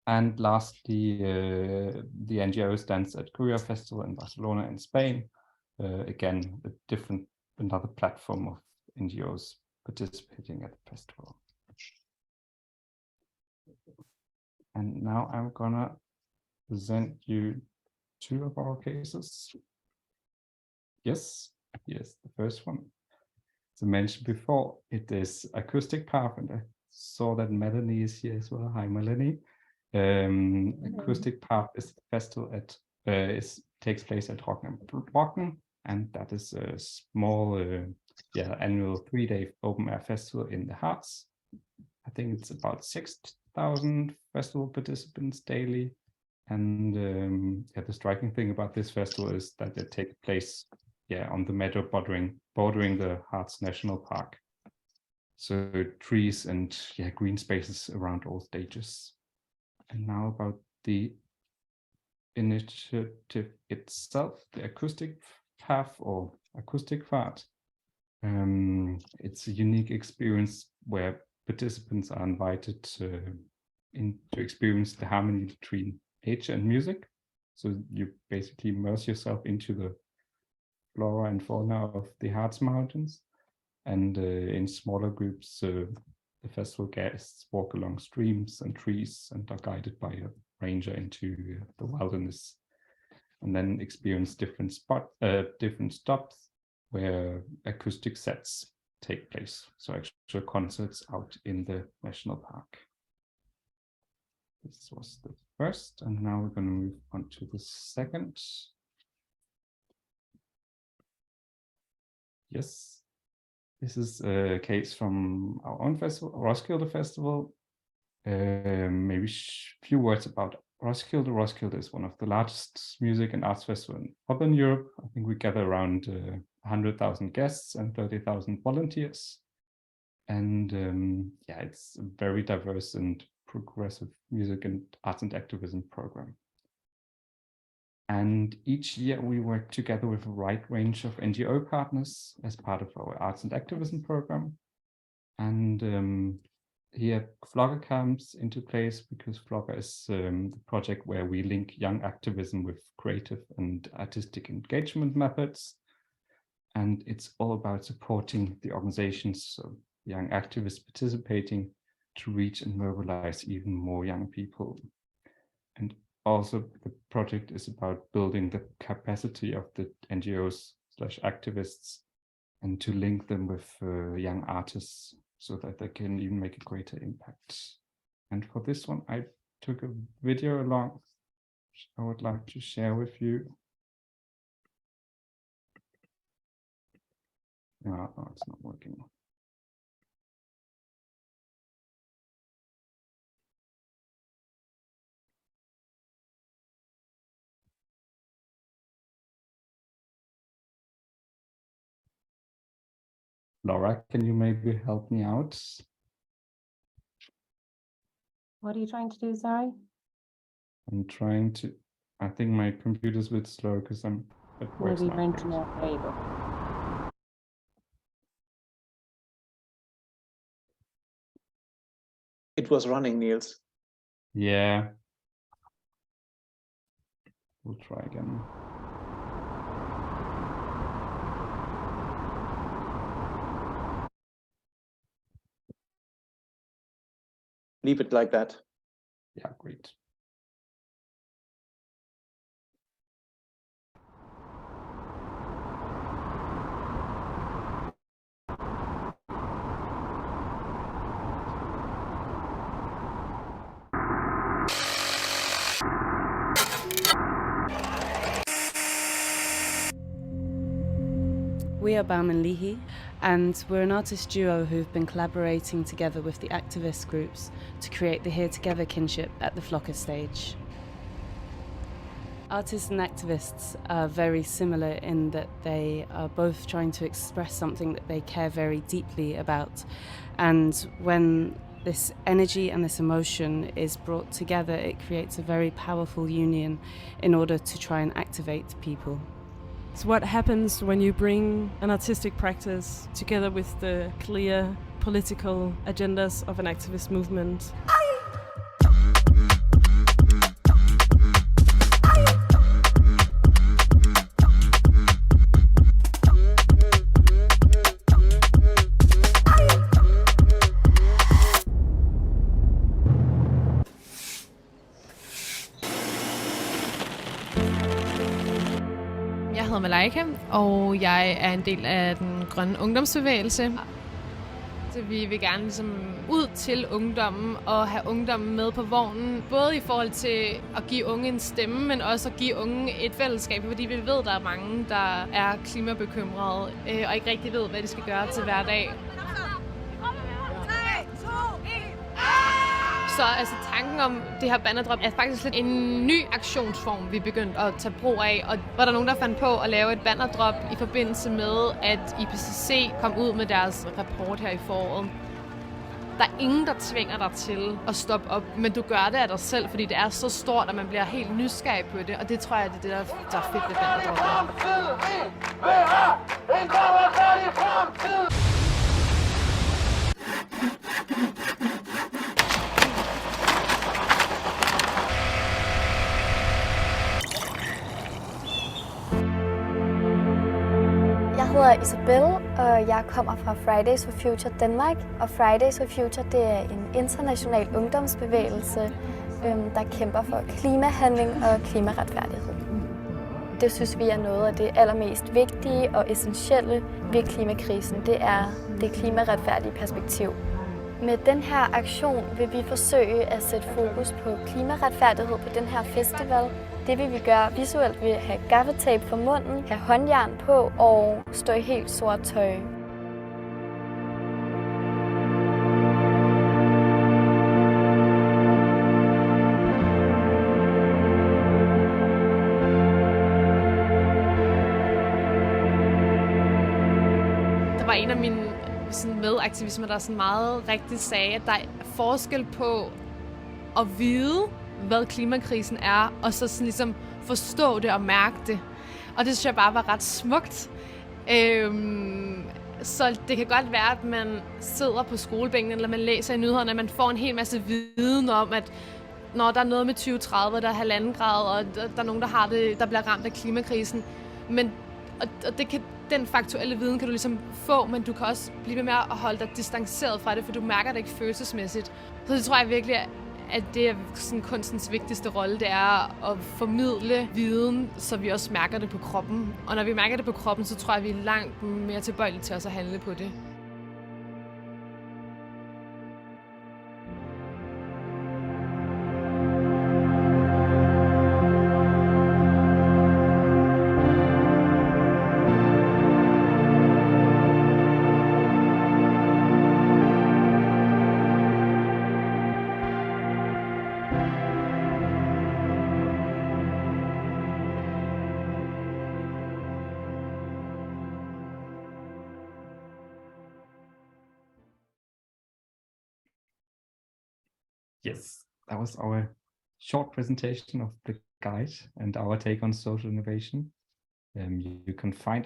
And lastly, the NGO stands at Curia Festival in Barcelona in Spain. Again, another platform of NGOs participating at the festival. And now I'm gonna present you 2 of our cases. Yes, the first one. As I mentioned before, it is Acoustic Path, and I saw that Melanie is here as well. Hi, Melanie. Acoustic Path is the festival takes place at Rocken am Brocken, and that is a small annual 3-day open air festival in the Harz. I think it's about 6,000 festival participants daily. And the striking thing about this festival is that it takes place on the meadow bordering the Harz National Park. So trees and green spaces around all stages. And now about the initiative itself, the Acoustic Path or Acoustic Fahrt. It's a unique experience where participants are invited to experience the harmony between nature and music. So you basically immerse yourself into the flora and fauna of the Harz Mountains. And in smaller groups, the festival guests walk along streams and trees and are guided by a ranger into the wilderness, and then experience different stops where acoustic sets take place. So actual concerts out in the national park. This was the first, and now we're going to move on to the second. Yes, this is a case from our own festival, Roskilde Festival. Maybe a few words about Roskilde. Roskilde is one of the largest music and arts festivals in Southern Europe. I think we gather around 100,000 guests and 30,000 volunteers. And yeah, it's a very diverse and progressive music and arts and activism program. And each year we work together with a wide range of NGO partners as part of our arts and activism program. And here Flogger comes into place because Flogger is the project where we link young activism with creative and artistic engagement methods. And it's all about supporting the organizations of young activists participating to reach and mobilize even more young people. And also the project is about building the capacity of the NGOs/activists and to link them with young artists so that they can even make a greater impact. And for this one, I took a video along, which I would like to share with you. No, it's not working. Laura, can you maybe help me out?
What are you trying to do, sorry?
I'm trying to, I think my computer's a bit slow because it works
Maybe
now.
your internet. There you go.
It was running, Niels.
Yeah. We'll try again.
Leave it like that.
Yeah, great.
We are Bam and Lihi, and we're an artist duo who've been collaborating together with the activist groups to create the Here Together kinship at the Flocker stage. Artists and activists are very similar in that they are both trying to express something that they care very deeply about. And when this energy and this emotion is brought together, it creates a very powerful union in order to try and activate people.
So what happens when you bring an artistic practice together with the clear political agendas of an activist movement?
Jeg hedder Malaika, og jeg er en del af den grønne ungdomsbevægelse. Så vi vil gerne ligesom ud til ungdommen og have ungdommen med på vognen. Både i forhold til at give unge en stemme, men også at give unge et fællesskab. Fordi vi ved, at der er mange, der er klimabekymrede og ikke rigtig ved, hvad de skal gøre til hverdag. Så altså, tanken om det her bannerdrop er faktisk lidt en ny aktionsform, vi er begyndt at tage brug af. Og var der nogen, der fandt på at lave et bannerdrop i forbindelse med, at IPCC kom ud med deres rapport her i foråret. Der er ingen, der tvinger dig til at stoppe op, men du gør det af dig selv, fordi det er så stort, at man bliver helt nysgerrig på det. Og det tror jeg, det er det, der er fedt ved bannerdroppet.
hedder Isabel, og jeg kommer fra Fridays for Future Danmark. Og Fridays for Future, det er en international ungdomsbevægelse, der kæmper for klimahandling og klimaretfærdighed. Det synes vi er noget af det allermest vigtige og essentielle ved klimakrisen. Det er det klimaretfærdige perspektiv. Med den her aktion vil vi forsøge at sætte fokus på klimaretfærdighed på den her festival. Det vil vi gøre visuelt ved at have gaffatape for munden, have håndjern på og stå i helt sort tøj.
Der var en af mine medaktivismer, der sådan meget rigtigt sagde, at der er forskel på at vide, hvad klimakrisen er, og så sådan ligesom forstå det og mærke det. Og det synes jeg bare var ret smukt. Så det kan godt være, at man sidder på skolebænken, eller man læser i nyhederne, at man får en hel masse viden om, at når der er noget med 2030, der er 1,5 grader, og der er nogen, der bliver ramt af klimakrisen. Men og det kan, den faktuelle viden kan du ligesom få, men du kan også blive med at holde dig distanceret fra det, for du mærker det ikke følelsesmæssigt. Så det tror jeg virkelig, at det er sådan kunstens vigtigste rolle, det er at formidle viden, så vi også mærker det på kroppen. Og når vi mærker det på kroppen, så tror jeg, at vi er langt mere tilbøjelige til også at handle på det.
Yes, that was our short presentation of the guide and our take on social innovation. You can find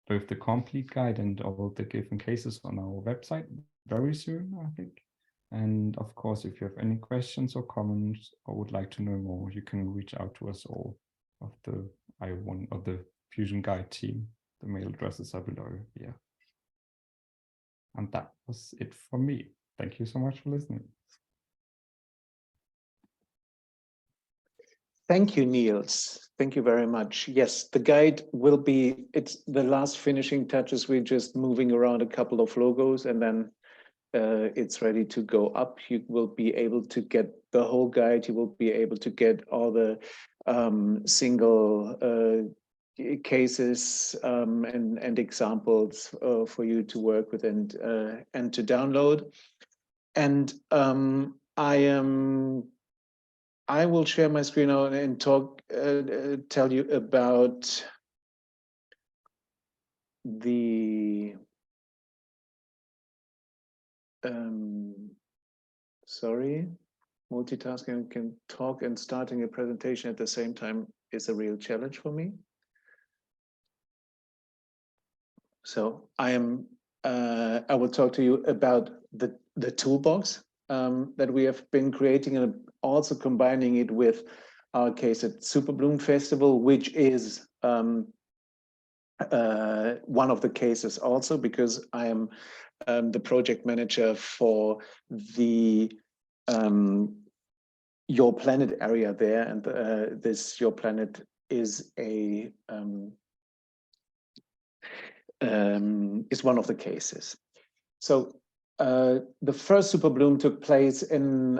both the complete guide and all the given cases on our website very soon, I think. And of course, if you have any questions or comments or would like to know more, you can reach out to us all of the I1 of the Fusion Guide team. The mail addresses are below here. And that was it for me. Thank you so much for listening.
Thank you, Niels. Thank you very much. Yes, the guide will be, it's the last finishing touches. We're just moving around a couple of logos and then it's ready to go up. You will be able to get the whole guide. You will be able to get all the single cases and examples for you to work with and to download. And I will share my screen now and tell you about the sorry, multitasking can talk and starting a presentation at the same time is a real challenge for me. So I will talk to you about the toolbox that we have been creating and also combining it with our case at Superbloom Festival, which is one of the cases also because I am the project manager for the Your Planet area there, and this Your Planet is one of the cases. So the first Superbloom took place in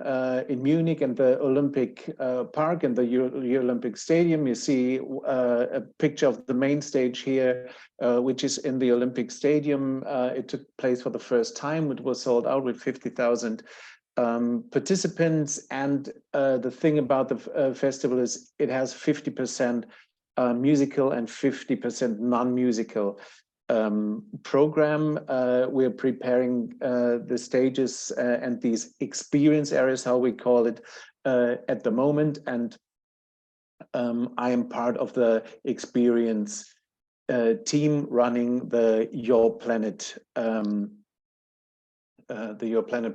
Munich and the Olympic Park and the Olympic Stadium. You see a picture of the main stage here, which is in the Olympic Stadium. It took place for the first time. It was sold out with 50,000 participants. And the thing about the festival is it has 50% musical and 50% non-musical program. We're preparing the stages and these experience areas, how we call it, at the moment. And I am part of the experience team running the Your Planet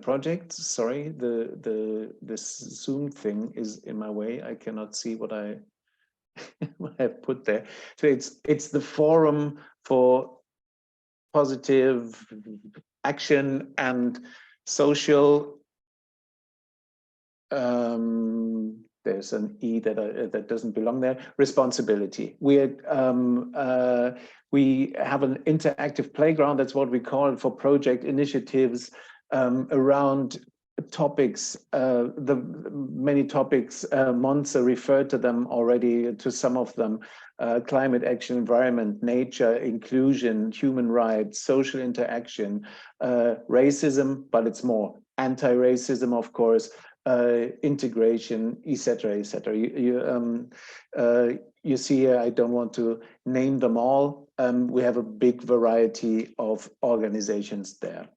project. Sorry, this Zoom thing is in my way. I cannot see what I what I've put there. So it's the forum for positive action and social. There's an E that doesn't belong there. Responsibility. We have an interactive playground. That's what we call it, for project initiatives around topics. The many topics. Monza referred to them already. To some of them: climate action, environment, nature, inclusion, human rights, social interaction, racism, but it's more anti-racism, of course. Integration, etc., etc. You see here, I don't want to name them all. We have a big variety of organizations there.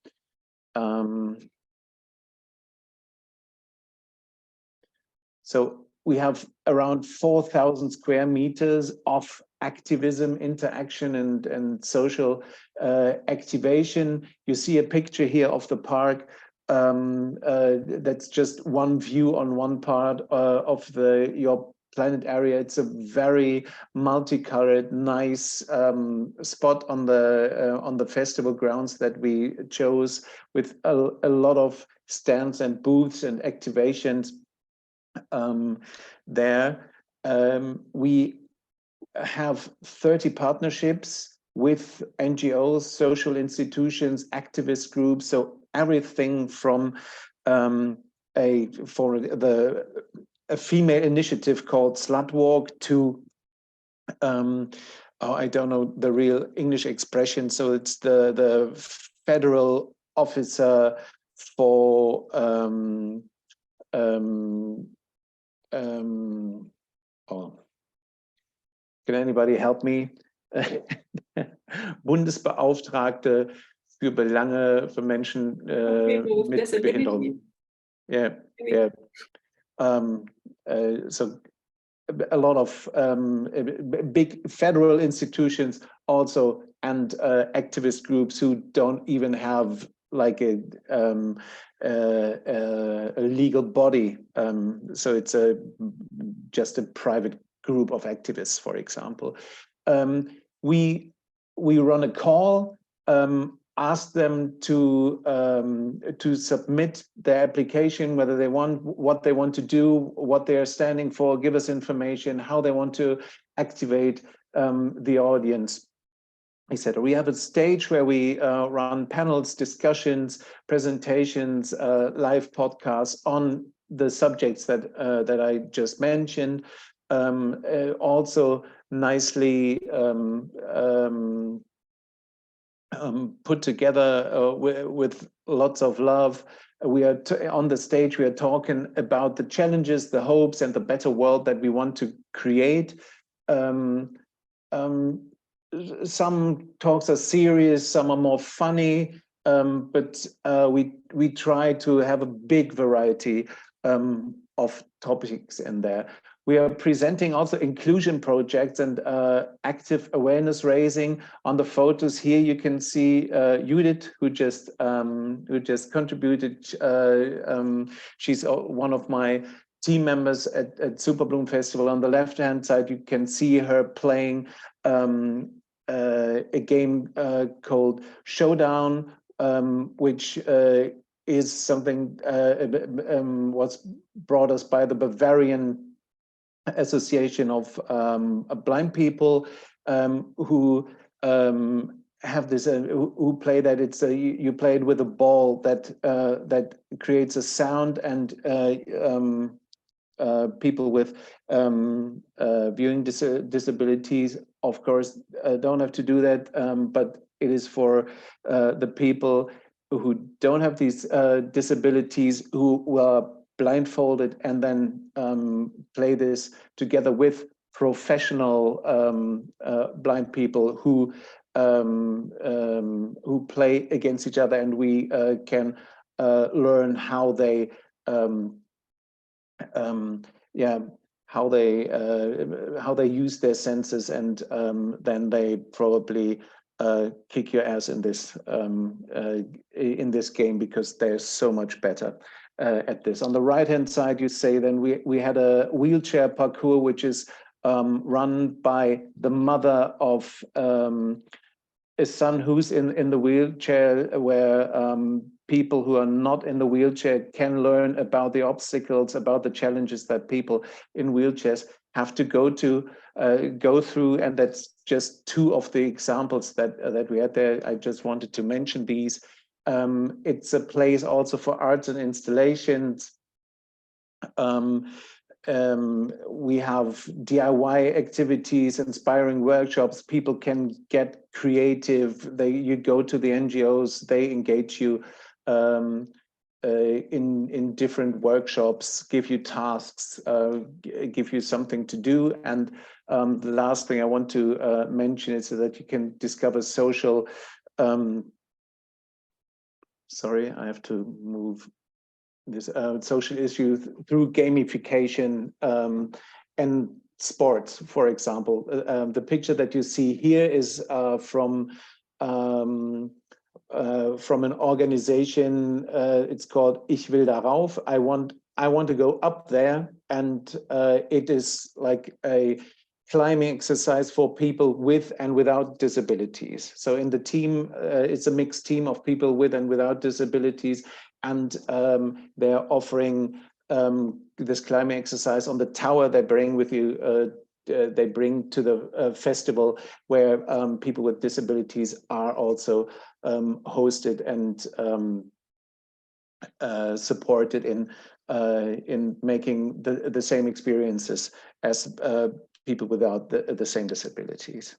So we have around 4,000 square meters of activism, interaction, and social activation. You see a picture here of the park. That's just one view on one part of your planet area. It's a very multicolored, nice spot on the festival grounds that we chose, with a lot of stands and booths and activations there. We have 30 partnerships with NGOs, social institutions, activist groups. So everything from a female initiative called Slut Walk to I don't know the real English expression. So it's the federal officer for can anybody help me? Bundesbeauftragte für Belange für Menschen mit Behinderung. Yeah, yeah. So a lot of big federal institutions also, and activist groups who don't even have like a legal body. So it's just a private group of activists, for example. We run a call, ask them to submit their application, whether they want, what they want to do, what they are standing for, give us information, how they want to activate the audience, etc. We have a stage where we run panels, discussions, presentations, live podcasts on the subjects that I just mentioned. Also nicely put together with lots of love. We are on the stage, we are talking about the challenges, the hopes, and the better world that we want to create. Some talks are serious, some are more funny, but we try to have a big variety of topics in there. We are presenting also inclusion projects and active awareness raising. On the photos here, you can see Judith, who just contributed. She's one of my team members at Superbloom Festival. On the left-hand side, you can see her playing a game called Showdown, which is something was brought us by the Bavarian Association of Blind People, who have this, who play that. It's you play it with a ball that creates a sound, and people with viewing disabilities, of course, don't have to do that, but it is for the people who don't have these disabilities, who are blindfolded, and then play this together with professional blind people who play against each other, and we can learn how they how they use their senses, and then they probably kick your ass in this game, because they're so much better at this. On the right hand side, you say then we had a wheelchair parkour, which is run by the mother of a son who's in the wheelchair, where people who are not in the wheelchair can learn about the obstacles, about the challenges that people in wheelchairs have to go through. And that's just two of the examples that we had there. I just wanted to mention these. It's a place also for arts and installations. We have DIY activities, inspiring workshops. People can get creative. You go to the NGOs, they engage you in different workshops, give you tasks, give you something to do. And the last thing I want to mention is that you can discover social. Sorry, I have to move this social issues through gamification and sports, for example. The picture that you see here is from an organization. It's called Ich will darauf. I want to go up there, and it is like a climbing exercise for people with and without disabilities. So in the team, it's a mixed team of people with and without disabilities. And they're offering this climbing exercise on the tower they bring with you. They bring to the festival, where people with disabilities are also hosted and supported in making the same experiences as people without the same disabilities.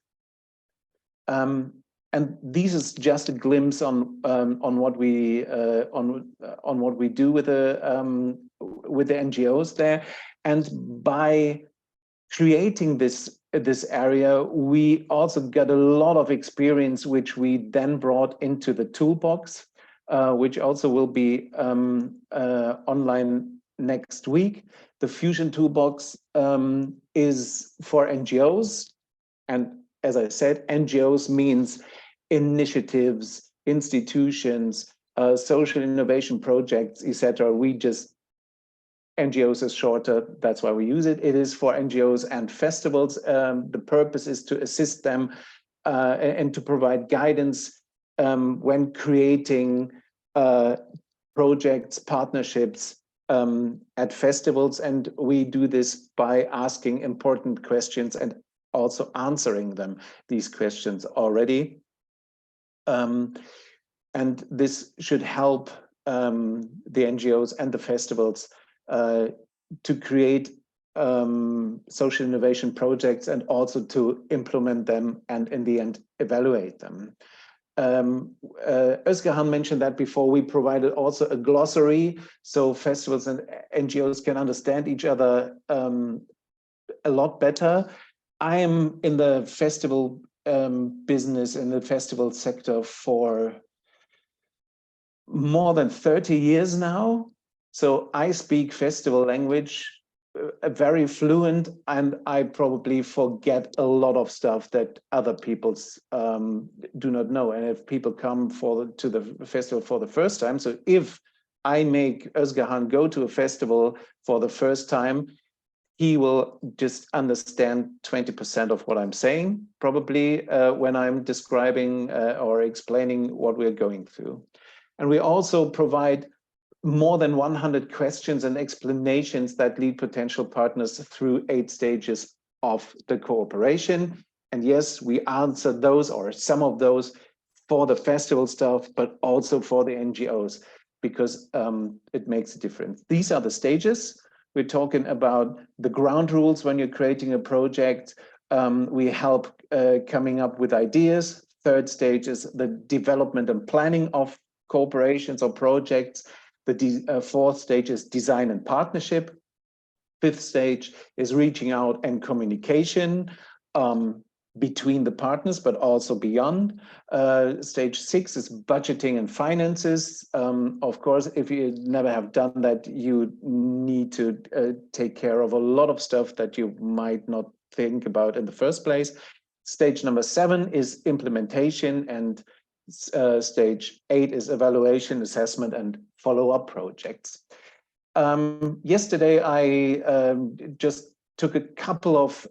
And this is just a glimpse on what we do with the NGOs there. And by creating this area, we also got a lot of experience, which we then brought into the toolbox, which also will be online next week. The Fusion Toolbox is for NGOs, and as I said, NGOs means initiatives, institutions, social innovation projects, etc. NGOs is shorter, that's why we use it. It is for NGOs and festivals. The purpose is to assist them and to provide guidance when creating projects, partnerships at festivals. And we do this by asking important questions and also answering these questions already. And this should help the NGOs and the festivals to create social innovation projects, and also to implement them and in the end evaluate them. Özgehan mentioned that before. We provided also a glossary, so festivals and NGOs can understand each other a lot better. I am in the festival business, in the festival sector for more than 30 years now. So I speak festival language very fluent, and I probably forget a lot of stuff that other people do not know. And if people come to the festival for the first time, so if I make Özgehan go to a festival for the first time, he will just understand 20% of what I'm saying, probably, when I'm describing or explaining what we're going through. And we also provide more than 100 questions and explanations that lead potential partners through 8 stages of the cooperation. And yes, we answer those or some of those for the festival stuff, but also for the NGOs, because it makes a difference. These are the stages. We're talking about the ground rules when you're creating a project. We help coming up with ideas. 3rd stage is the development and planning of cooperations or projects. The 4th stage is design and partnership. 5th stage is reaching out and communication between the partners, but also beyond. Stage 6 is budgeting and finances. Of course, if you never have done that, you need to take care of a lot of stuff that you might not think about in the first place. Stage number 7 is implementation, and stage 8 is evaluation, assessment, and follow-up projects. Yesterday, I just took a couple of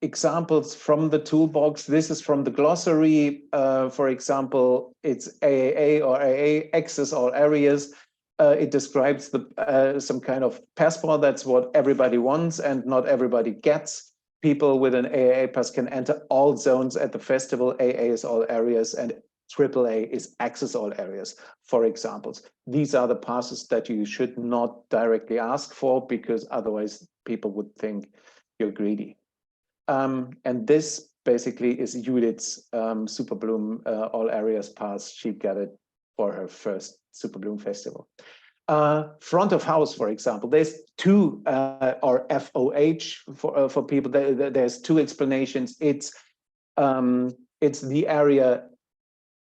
examples from the toolbox. This is from the glossary. For example, it's AAA or AA, access all areas. It describes some kind of passport. That's what everybody wants and not everybody gets. People with an AAA pass can enter all zones at the festival. AA is all areas and AAA is access all areas, for examples. These are the passes that you should not directly ask for because otherwise people would think you're greedy. And this basically is Judith's Superbloom all areas pass. She got it for her first Superbloom festival. Front of house, for example, there's two, or FOH for people. There's two explanations. It's the area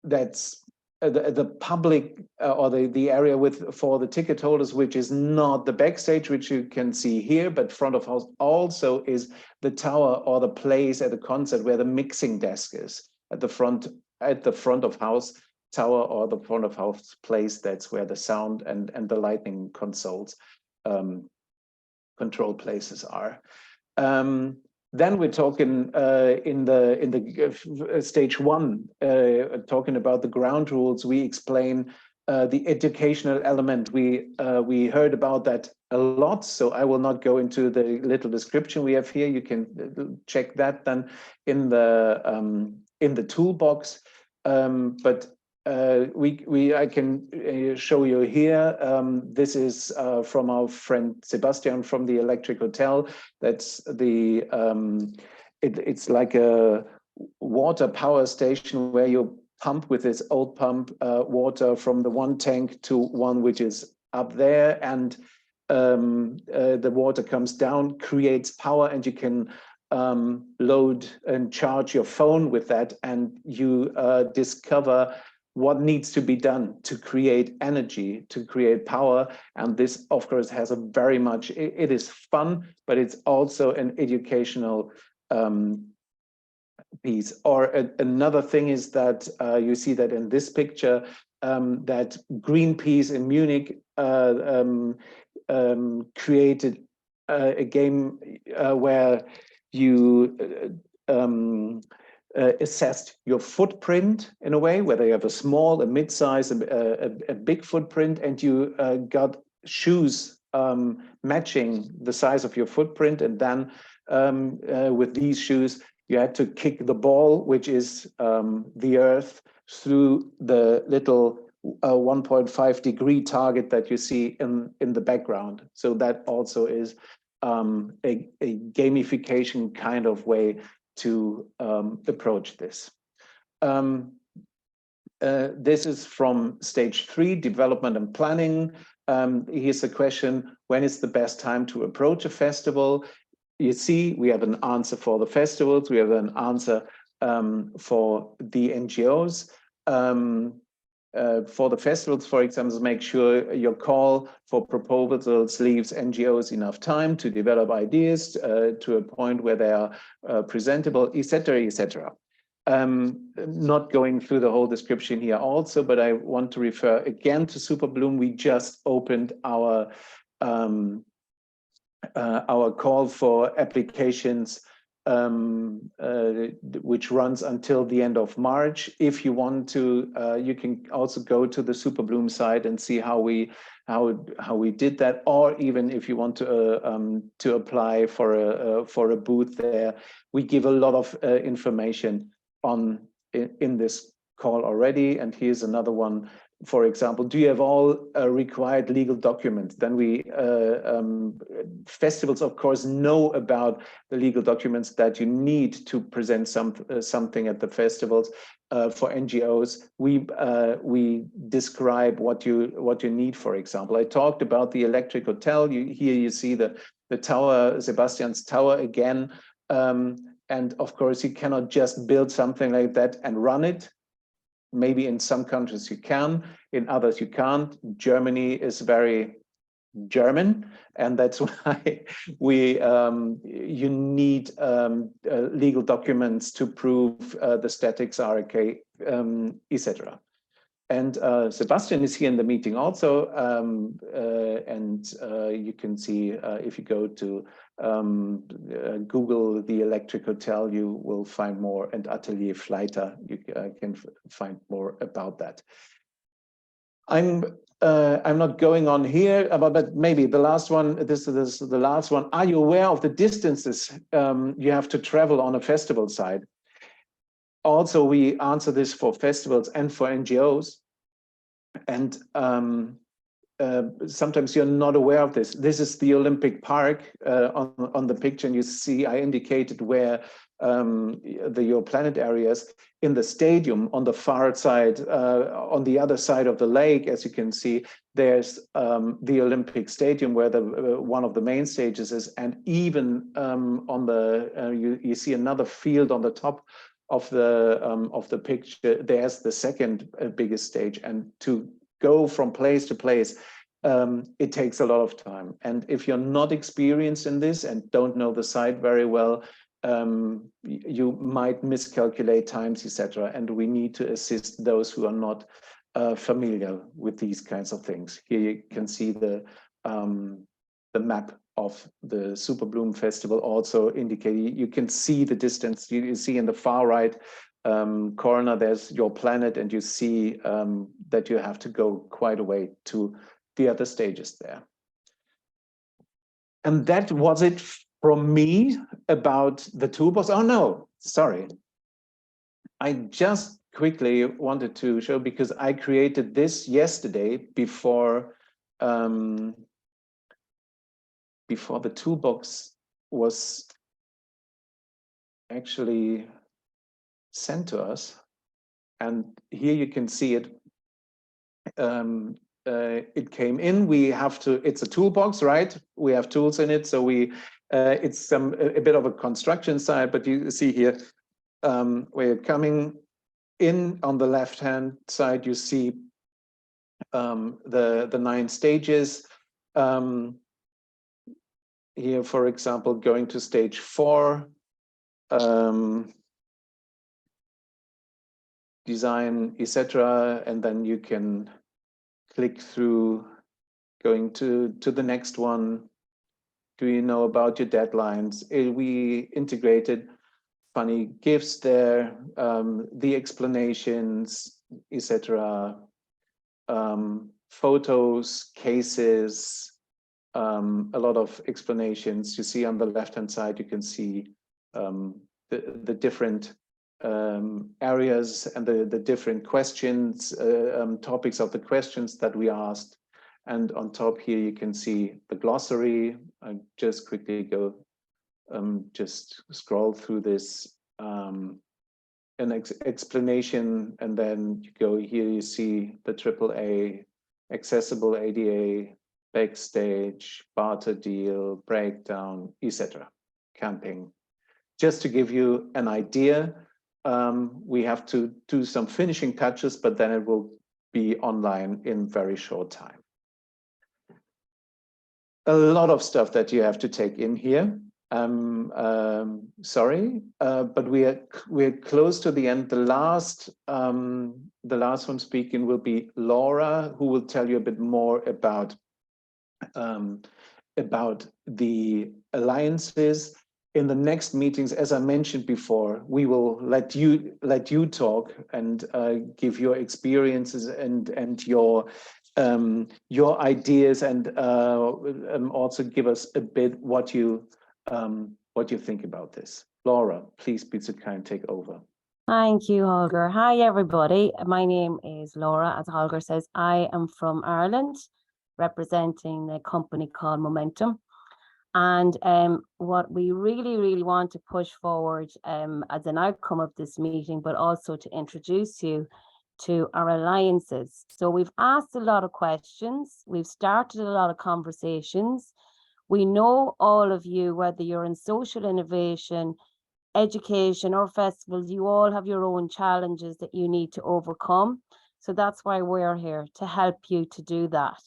that's the public or the area for the ticket holders, which is not the backstage, which you can see here, but front of house also is the tower or the place at the concert where the mixing desk is at the front of house tower or the front of house place. That's where the sound and the lighting consoles control places are. Then we're talking in the stage one, talking about the ground rules. We explain the educational element. We heard about that a lot, so I will not go into the little description we have here. You can check that then in the toolbox. But I can show you here. This is from our friend Sebastian from the Electric Hotel. That's the it's like a water power station where you pump with this old pump water from the one tank to one which is up there, and the water comes down, creates power, and you can load and charge your phone with that, and you discover what needs to be done to create energy, to create power. And this, of course, has a very much, it is fun, but it's also an educational piece. Or another thing is that you see that in this picture, that Greenpeace in Munich created a game where you assessed your footprint in a way, whether you have a small, a mid-size, a big footprint, and you got shoes matching the size of your footprint. And then with these shoes, you had to kick the ball, which is the earth, through the little 1.5 degree target that you see in the background. So that also is a gamification kind of way to approach this. This is from stage 3, development and planning. Here's a question: when is the best time to approach a festival? You see, we have an answer for the festivals, we have an answer for the NGOs. For the festivals, for example, make sure your call for proposals leaves NGOs enough time to develop ideas to a point where they are presentable, etc., etc. Not going through the whole description here also, but I want to refer again to Superbloom. We just opened our call for applications, which runs until the end of March. If you want to, you can also go to the Superbloom site and see how we did that. Or even if you want to apply for a booth there, we give a lot of information in this call already. And here's another one. For example, do you have all required legal documents? Then festivals, of course, know about the legal documents that you need to present something at the festivals. For NGOs, we describe what you need. For example, I talked about the Electric Hotel. Here you see the tower, Sebastian's tower again. And of course, you cannot just build something like that and run it. Maybe in some countries you can, in others you can't. Germany is very German, and that's why you need legal documents to prove the statics are okay, etc. And Sebastian is here in the meeting also, you can see if you go to Google the Electric Hotel, you will find more, and Atelier Fleiter, you can find more about that. I'm not going on here, but maybe the last one, this is the last one. Are you aware of the distances you have to travel on a festival site? Also, we answer this for festivals and for NGOs. And sometimes you're not aware of this. This is the Olympic Park on the picture, and you see I indicated where your planet areas. In the stadium on the far side, on the other side of the lake, as you can see, there's the Olympic Stadium where one of the main stages is, and even on the you see another field on the top of the picture. There's the second biggest stage, and to go from place to place, it takes a lot of time. And if you're not experienced in this and don't know the site very well, you might miscalculate times, etc. And we need to assist those who are not familiar with these kinds of things. Here you can see the map of the Super Bloom Festival, also indicating, you can see the distance. You see in the far right corner, there's your planet, and you see that you have to go quite a way to the other stages there. And that was it from me about the toolbox. Oh no, sorry. I just quickly wanted to show, because I created this yesterday before the toolbox was actually sent to us. And here you can see it. It came in. We have to, it's a toolbox, right? We have tools in it. So it's a bit of a construction side, but you see here, we're coming in on the left-hand side, you see the 9 stages. Here, for example, going to stage 4, design, etc. And then you can click through, going to the next one. Do you know about your deadlines? We integrated funny GIFs there, the explanations, etc. Photos, cases, a lot of explanations. You see on the left-hand side, you can see the different areas and the different questions, topics of the questions that we asked. And on top here, you can see the glossary. I just quickly go, just scroll through this, an explanation, and then you go here, you see the AAA, accessible ADA, backstage, barter deal, breakdown, etc. Camping. Just to give you an idea, we have to do some finishing touches, but then it will be online in very short time. A lot of stuff that you have to take in here. Sorry, but we're close to the end. The last one speaking will be Laura, who will tell you a bit more about the alliances. In the next meetings, as I mentioned before, we will let you talk and give your experiences and your ideas, and also give us a bit what you think about this. Laura, please be so kind, take over.
Thank you, Holger. Hi, everybody. My name is Laura. As Holger says, I am from Ireland, representing a company called Momentum. And what we really want to push forward as an outcome of this meeting, but also to introduce you to our alliances. So we've asked a lot of questions. We've started a lot of conversations. We know all of you, whether you're in social innovation, education, or festivals, you all have your own challenges that you need to overcome. So that's why we're here, to help you to do that.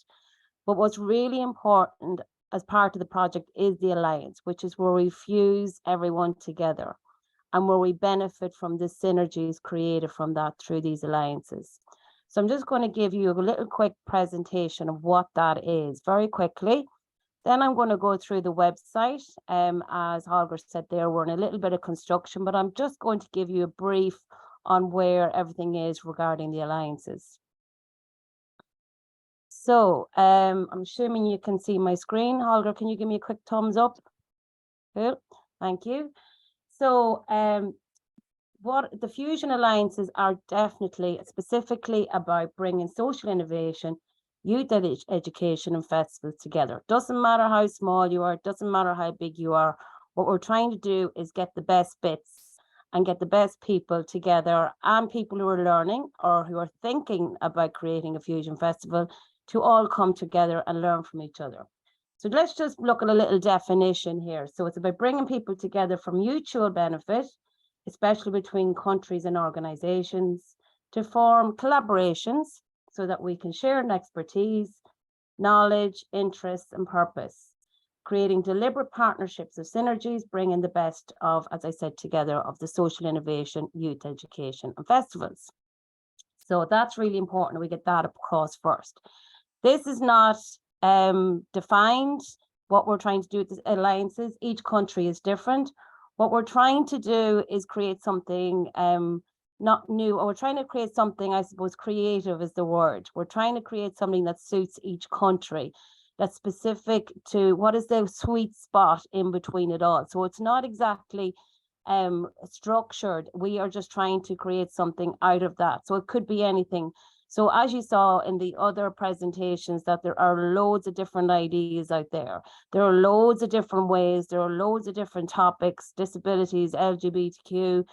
But what's really important as part of the project is the alliance, which is where we fuse everyone together and where we benefit from the synergies created from that through these alliances. So I'm just going to give you a little quick presentation of what that is very quickly. Then I'm going to go through the website. As Holger said there, we're in a little bit of construction, but I'm just going to give you a brief on where everything is regarding the alliances. So I'm assuming you can see my screen. Holger, can you give me a quick thumbs up? Cool, thank you. So what the Fusion Alliances are definitely specifically about bringing social innovation, youth education and festivals together. Doesn't matter how small you are, doesn't matter how big you are. What we're trying to do is get the best bits and get the best people together, and people who are learning or who are thinking about creating a Fusion festival to all come together and learn from each other. So let's just look at a little definition here. So it's about bringing people together for mutual benefit, especially between countries and organizations, to form collaborations so that we can share an expertise, knowledge, interests, and purpose, creating deliberate partnerships of synergies, bringing the best of, as I said, together of the social innovation, youth education, and festivals. So that's really important. We get that across first. This is not defined what we're trying to do with the alliances. Each country is different. What we're trying to do is create something not new, or we're trying to create something, I suppose, creative is the word. We're trying to create something that suits each country, that's specific to what is the sweet spot in between it all. So it's not exactly structured. We are just trying to create something out of that. So it could be anything. So as you saw in the other presentations, that there are loads of different ideas out there. There are loads of different ways. There are loads of different topics, disabilities, LGBTQ,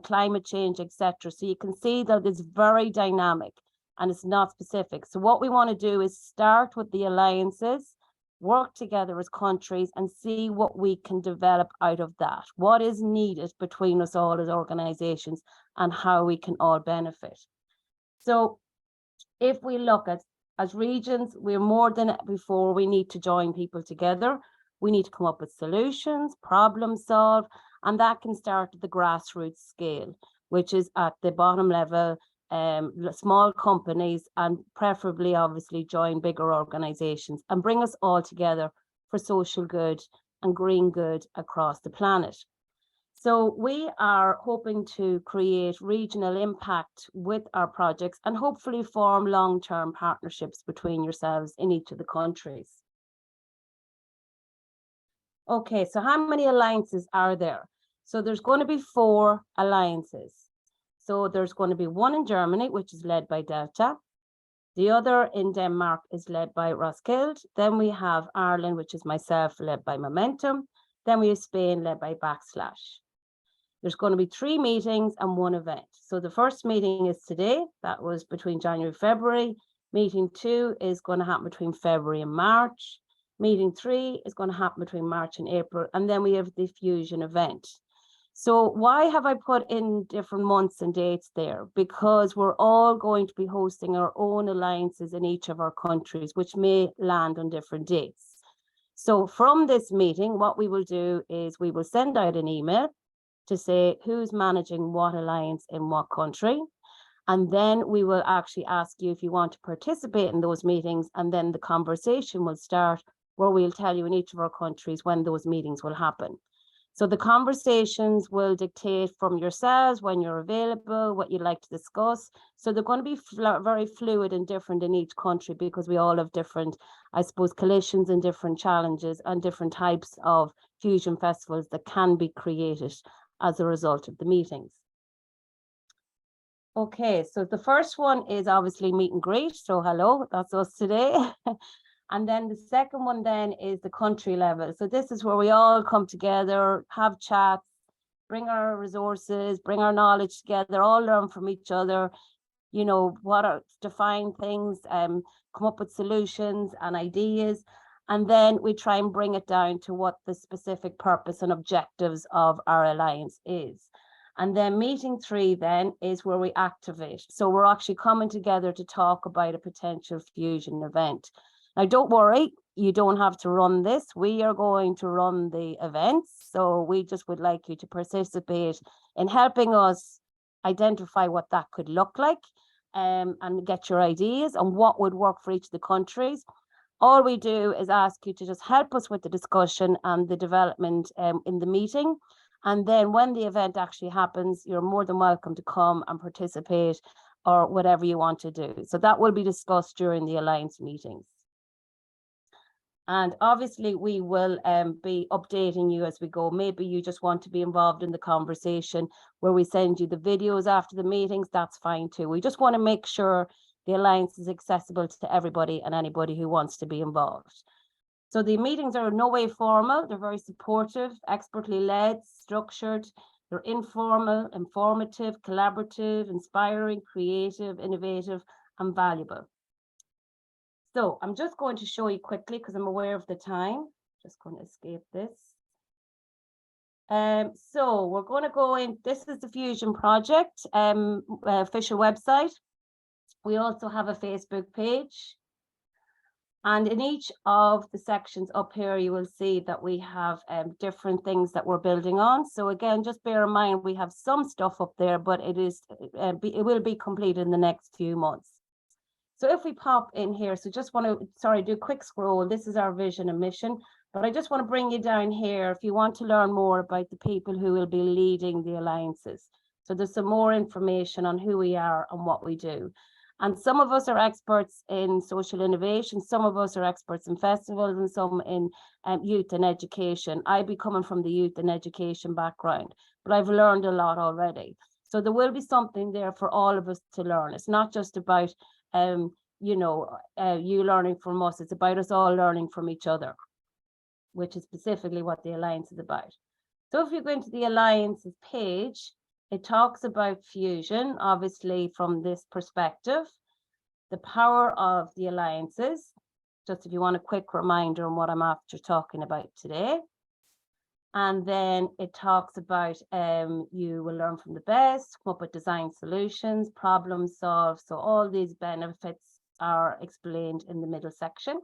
climate change, etc. So you can see that it's very dynamic and it's not specific. So what we want to do is start with the alliances, work together as countries and see what we can develop out of that. What is needed between us all as organizations and how we can all benefit. So if we look at, as regions, we're more than before, we need to join people together. We need to come up with solutions, problem solve, and that can start at the grassroots scale, which is at the bottom level, small companies, and preferably obviously join bigger organizations and bring us all together for social good and green good across the planet. So we are hoping to create regional impact with our projects and hopefully form long-term partnerships between yourselves in each of the countries. Okay, so how many alliances are there? So there's going to be 4 alliances. So there's going to be one in Germany, which is led by Delta. The other in Denmark is led by Roskilde. Then we have Ireland, which is myself, led by Momentum. Then we have Spain, led by Backslash. There's going to be 3 meetings and 1 event. So the first meeting is today. That was between January and February. Meeting 2 is going to happen between February and March. Meeting 3 is going to happen between March and April. And then we have the Fusion event. So why have I put in different months and dates there? Because we're all going to be hosting our own alliances in each of our countries, which may land on different dates. So from this meeting, what we will do is we will send out an email to say who's managing what alliance in what country. And then we will actually ask you if you want to participate in those meetings. And then the conversation will start where we'll tell you in each of our countries when those meetings will happen. So the conversations will dictate from yourselves when you're available, what you'd like to discuss. So they're going to be very fluid and different in each country because we all have different, I suppose, collisions and different challenges and different types of fusion festivals that can be created as a result of the meetings. Okay, so the first one is obviously meet and greet. So hello, that's us today. And then the second one then is the country level. So this is where we all come together, have chats, bring our resources, bring our knowledge together, all learn from each other, you know, what are define things, come up with solutions and ideas. And then we try and bring it down to what the specific purpose and objectives of our alliance is. And then meeting 3 then is where we activate. So we're actually coming together to talk about a potential fusion event. Now, don't worry, you don't have to run this. We are going to run the events. So we just would like you to participate in helping us identify what that could look like. and get your ideas on what would work for each of the countries. All we do is ask you to just help us with the discussion and the development in the meeting. And then when the event actually happens, you're more than welcome to come and participate or whatever you want to do. So that will be discussed during the Alliance meetings. And obviously we will be updating you as we go. Maybe you just want to be involved in the conversation where we send you the videos after the meetings, that's fine too. We just want to make sure the Alliance is accessible to everybody and anybody who wants to be involved. So the meetings are in no way formal, they're very supportive, expertly led, structured, they're informal, informative, collaborative, inspiring, creative, innovative, and valuable. So I'm just going to show you quickly because I'm aware of the time. Just going to escape this. So we're going to go in. This is the Fusion Project official website. We also have a Facebook page. And in each of the sections up here, you will see that we have different things that we're building on. So again, just bear in mind, we have some stuff up there, but it will be completed in the next few months. So if we pop in here, so just want to, do a quick scroll. This is our vision and mission, but I just want to bring you down here if you want to learn more about the people who will be leading the alliances. So there's some more information on who we are and what we do. And some of us are experts in social innovation, some of us are experts in festivals, and some in youth and education. I be coming from the youth and education background, but I've learned a lot already. So there will be something there for all of us to learn. It's not just about you learning from us, it's about us all learning from each other, which is specifically what the Alliance is about. So if you go into the Alliances page, it talks about fusion, obviously from this perspective, the power of the alliances, just if you want a quick reminder on what I'm after talking about today. And then it talks about you will learn from the best, come up with design solutions, problem solve. So all these benefits are explained in the middle section.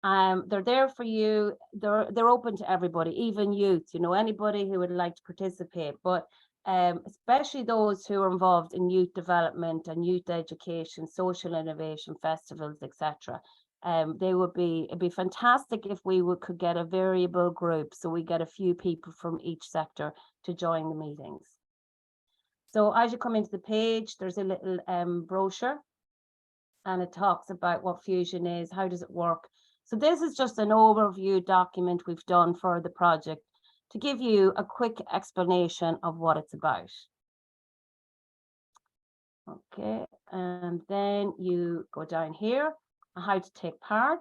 They're there for you. They're open to everybody, even youth, anybody who would like to participate, but especially those who are involved in youth development and youth education, social innovation, festivals, etc. It'd be fantastic if we could get a variable group, so we get a few people from each sector to join the meetings. So as you come into the page, there's a little brochure, and it talks about what Fusion is, how does it work. So this is just an overview document we've done for the project to give you a quick explanation of what it's about. Okay, and then you go down here, how to take part.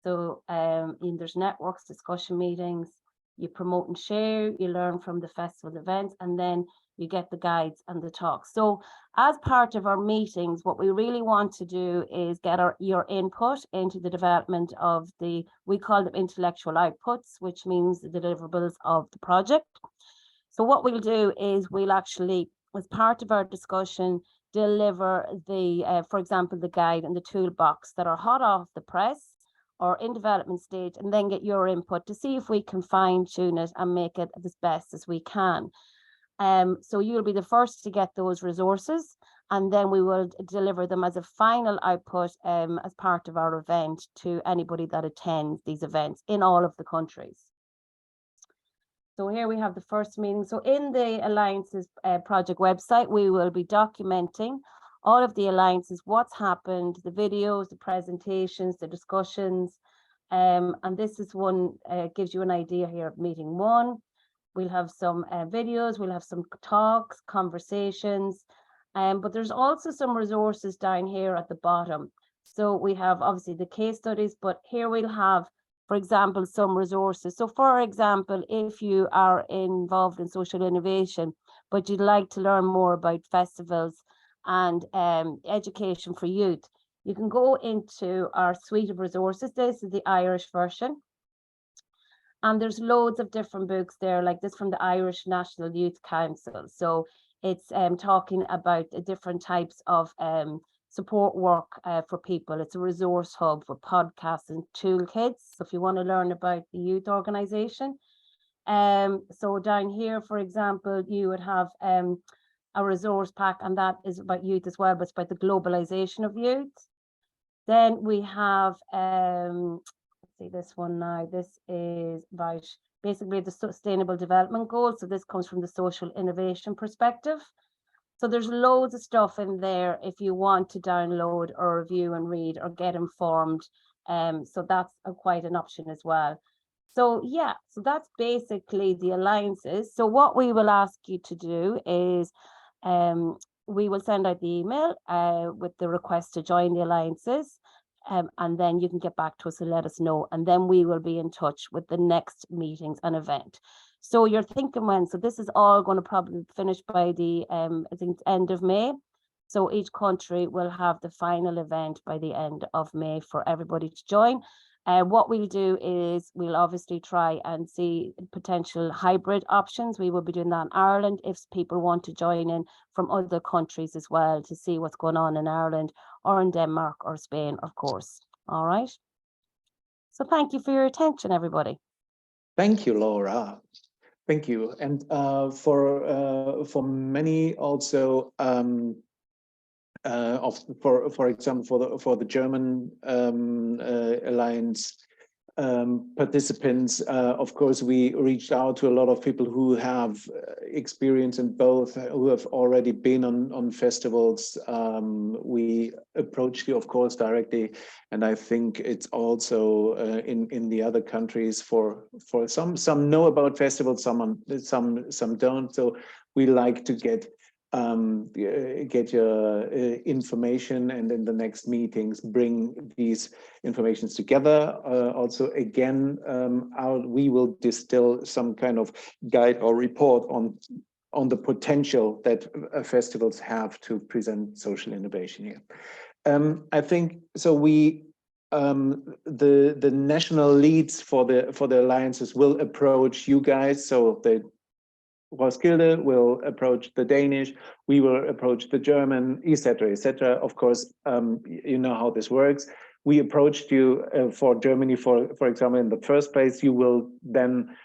So there's networks, discussion meetings, you promote and share, you learn from the festival events, and then you get the guides and the talks. So as part of our meetings, what we really want to do is get your input into the development of we call them intellectual outputs, which means the deliverables of the project. So what we'll do is we'll actually, as part of our discussion, deliver for example, the guide and the toolbox that are hot off the press or in development stage, and then get your input to see if we can fine tune it and make it as best as we can. So you'll be the first to get those resources, and then we will deliver them as a final output as part of our event to anybody that attends these events in all of the countries. So here we have the first meeting. So in the Alliances project website, we will be documenting all of the alliances, what's happened, the videos, the presentations, the discussions. And this is one, gives you an idea here of meeting one. We'll have some videos, we'll have some talks, conversations, but there's also some resources down here at the bottom. So we have obviously the case studies, but here we'll have, for example, some resources. So for example, if you are involved in social innovation, but you'd like to learn more about festivals and education for youth, you can go into our suite of resources. This is the Irish version. And there's loads of different books there, like this from the Irish National Youth Council. So it's talking about different types of support work for people. It's a resource hub for podcasts and toolkits. So if you want to learn about the youth organization. So down here, for example, you would have a resource pack, and that is about youth as well, but it's about the globalization of youth. Then we have, let's see this one now. This is about basically the Sustainable Development Goals. So this comes from the social innovation perspective. So there's loads of stuff in there if you want to download or review and read or get informed. So that's quite an option as well. So yeah, so that's basically the alliances. So what we will ask you to do is we will send out the email with the request to join the alliances. And then you can get back to us and let us know. And then we will be in touch with the next meetings and event. So you're thinking when? So this is all going to probably finish by the, I think, end of May. So each country will have the final event by the end of May for everybody to join. What we'll do is we'll obviously try and see potential hybrid options. We will be doing that in Ireland if people want to join in from other countries as well to see what's going on in Ireland or in Denmark or Spain, of course. All right. So thank you for your attention, everybody.
Thank you, Laura. Thank you. And for many also, for example, for the German alliance participants, of course, we reached out to a lot of people who have experience in both, who have already been on festivals. We approached you, of course, directly, and I think it's also in the other countries. For some know about festivals, some don't. So we like to get your information, and in the next meetings bring these informations together. Also, again, we will distill some kind of guide or report on the potential that festivals have to present social innovation here. I think so. We the national leads for the alliances will approach you guys, so they Roskilde will approach the Danish, we will approach the German, etc., etc. Of course, you know how this works. We approached you for Germany, for example, in the first place. You will then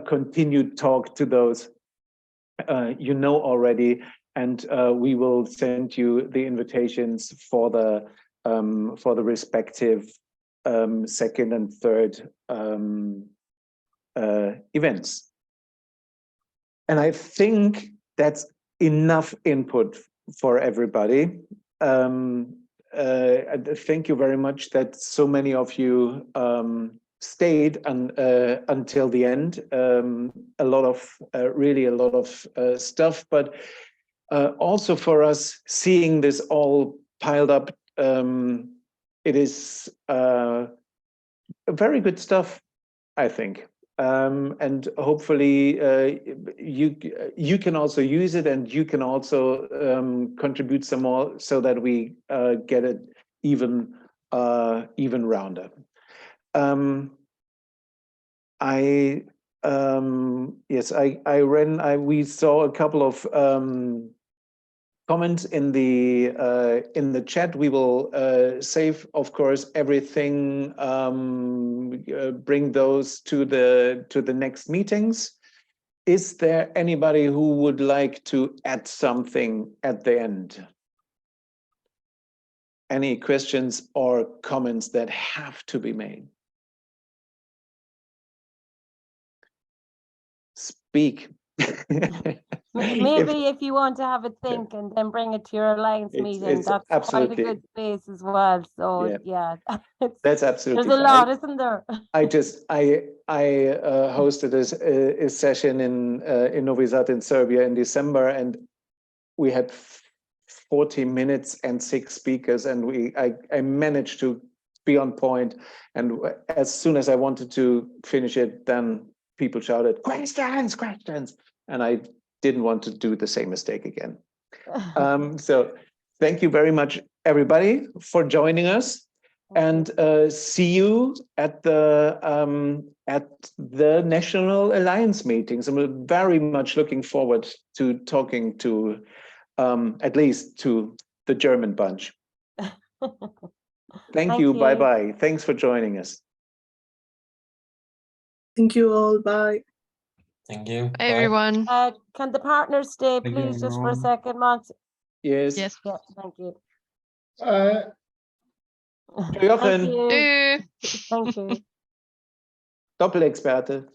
continue talk to those you know already, and we will send you the invitations for the respective second and third events. And I think that's enough input for everybody. Thank you very much that so many of you stayed until the end. Really a lot of stuff, but also for us seeing this all piled up, it is very good stuff, I think. And hopefully you can also use it, and you can also contribute some more so that we get it even rounder. We saw a couple of comments in the chat. We will save, of course, everything. Bring those to the next meetings. Is there anybody who would like to add something at the end? Any questions or comments that have to be made? Speak.
Maybe if you want to have a think and then bring it to your alliance meeting, that's
absolutely
quite a good space as well. So yeah,
that's absolutely.
There's a lot, isn't there?
I hosted a session in Novi Sad in Serbia in December, and we had 40 minutes and 6 speakers, and I managed to be on point. And as soon as I wanted to finish it, then people shouted, questions, and I didn't want to do the same mistake again. So thank you very much, everybody, for joining us, and see you at the National Alliance meetings. I'm very much looking forward to talking to at least to the German bunch. Thank you. Bye-bye. Thanks for joining us.
Thank you all. Bye.
Thank you.
Bye, everyone.
Can the partners stay,
Thank you,
please, just for a
everyone.
second, Max?
Yes.
Yes.
Yeah, thank you.
Jochen.
Thank you.
Tschö.
Thank you.
Doppelexperte.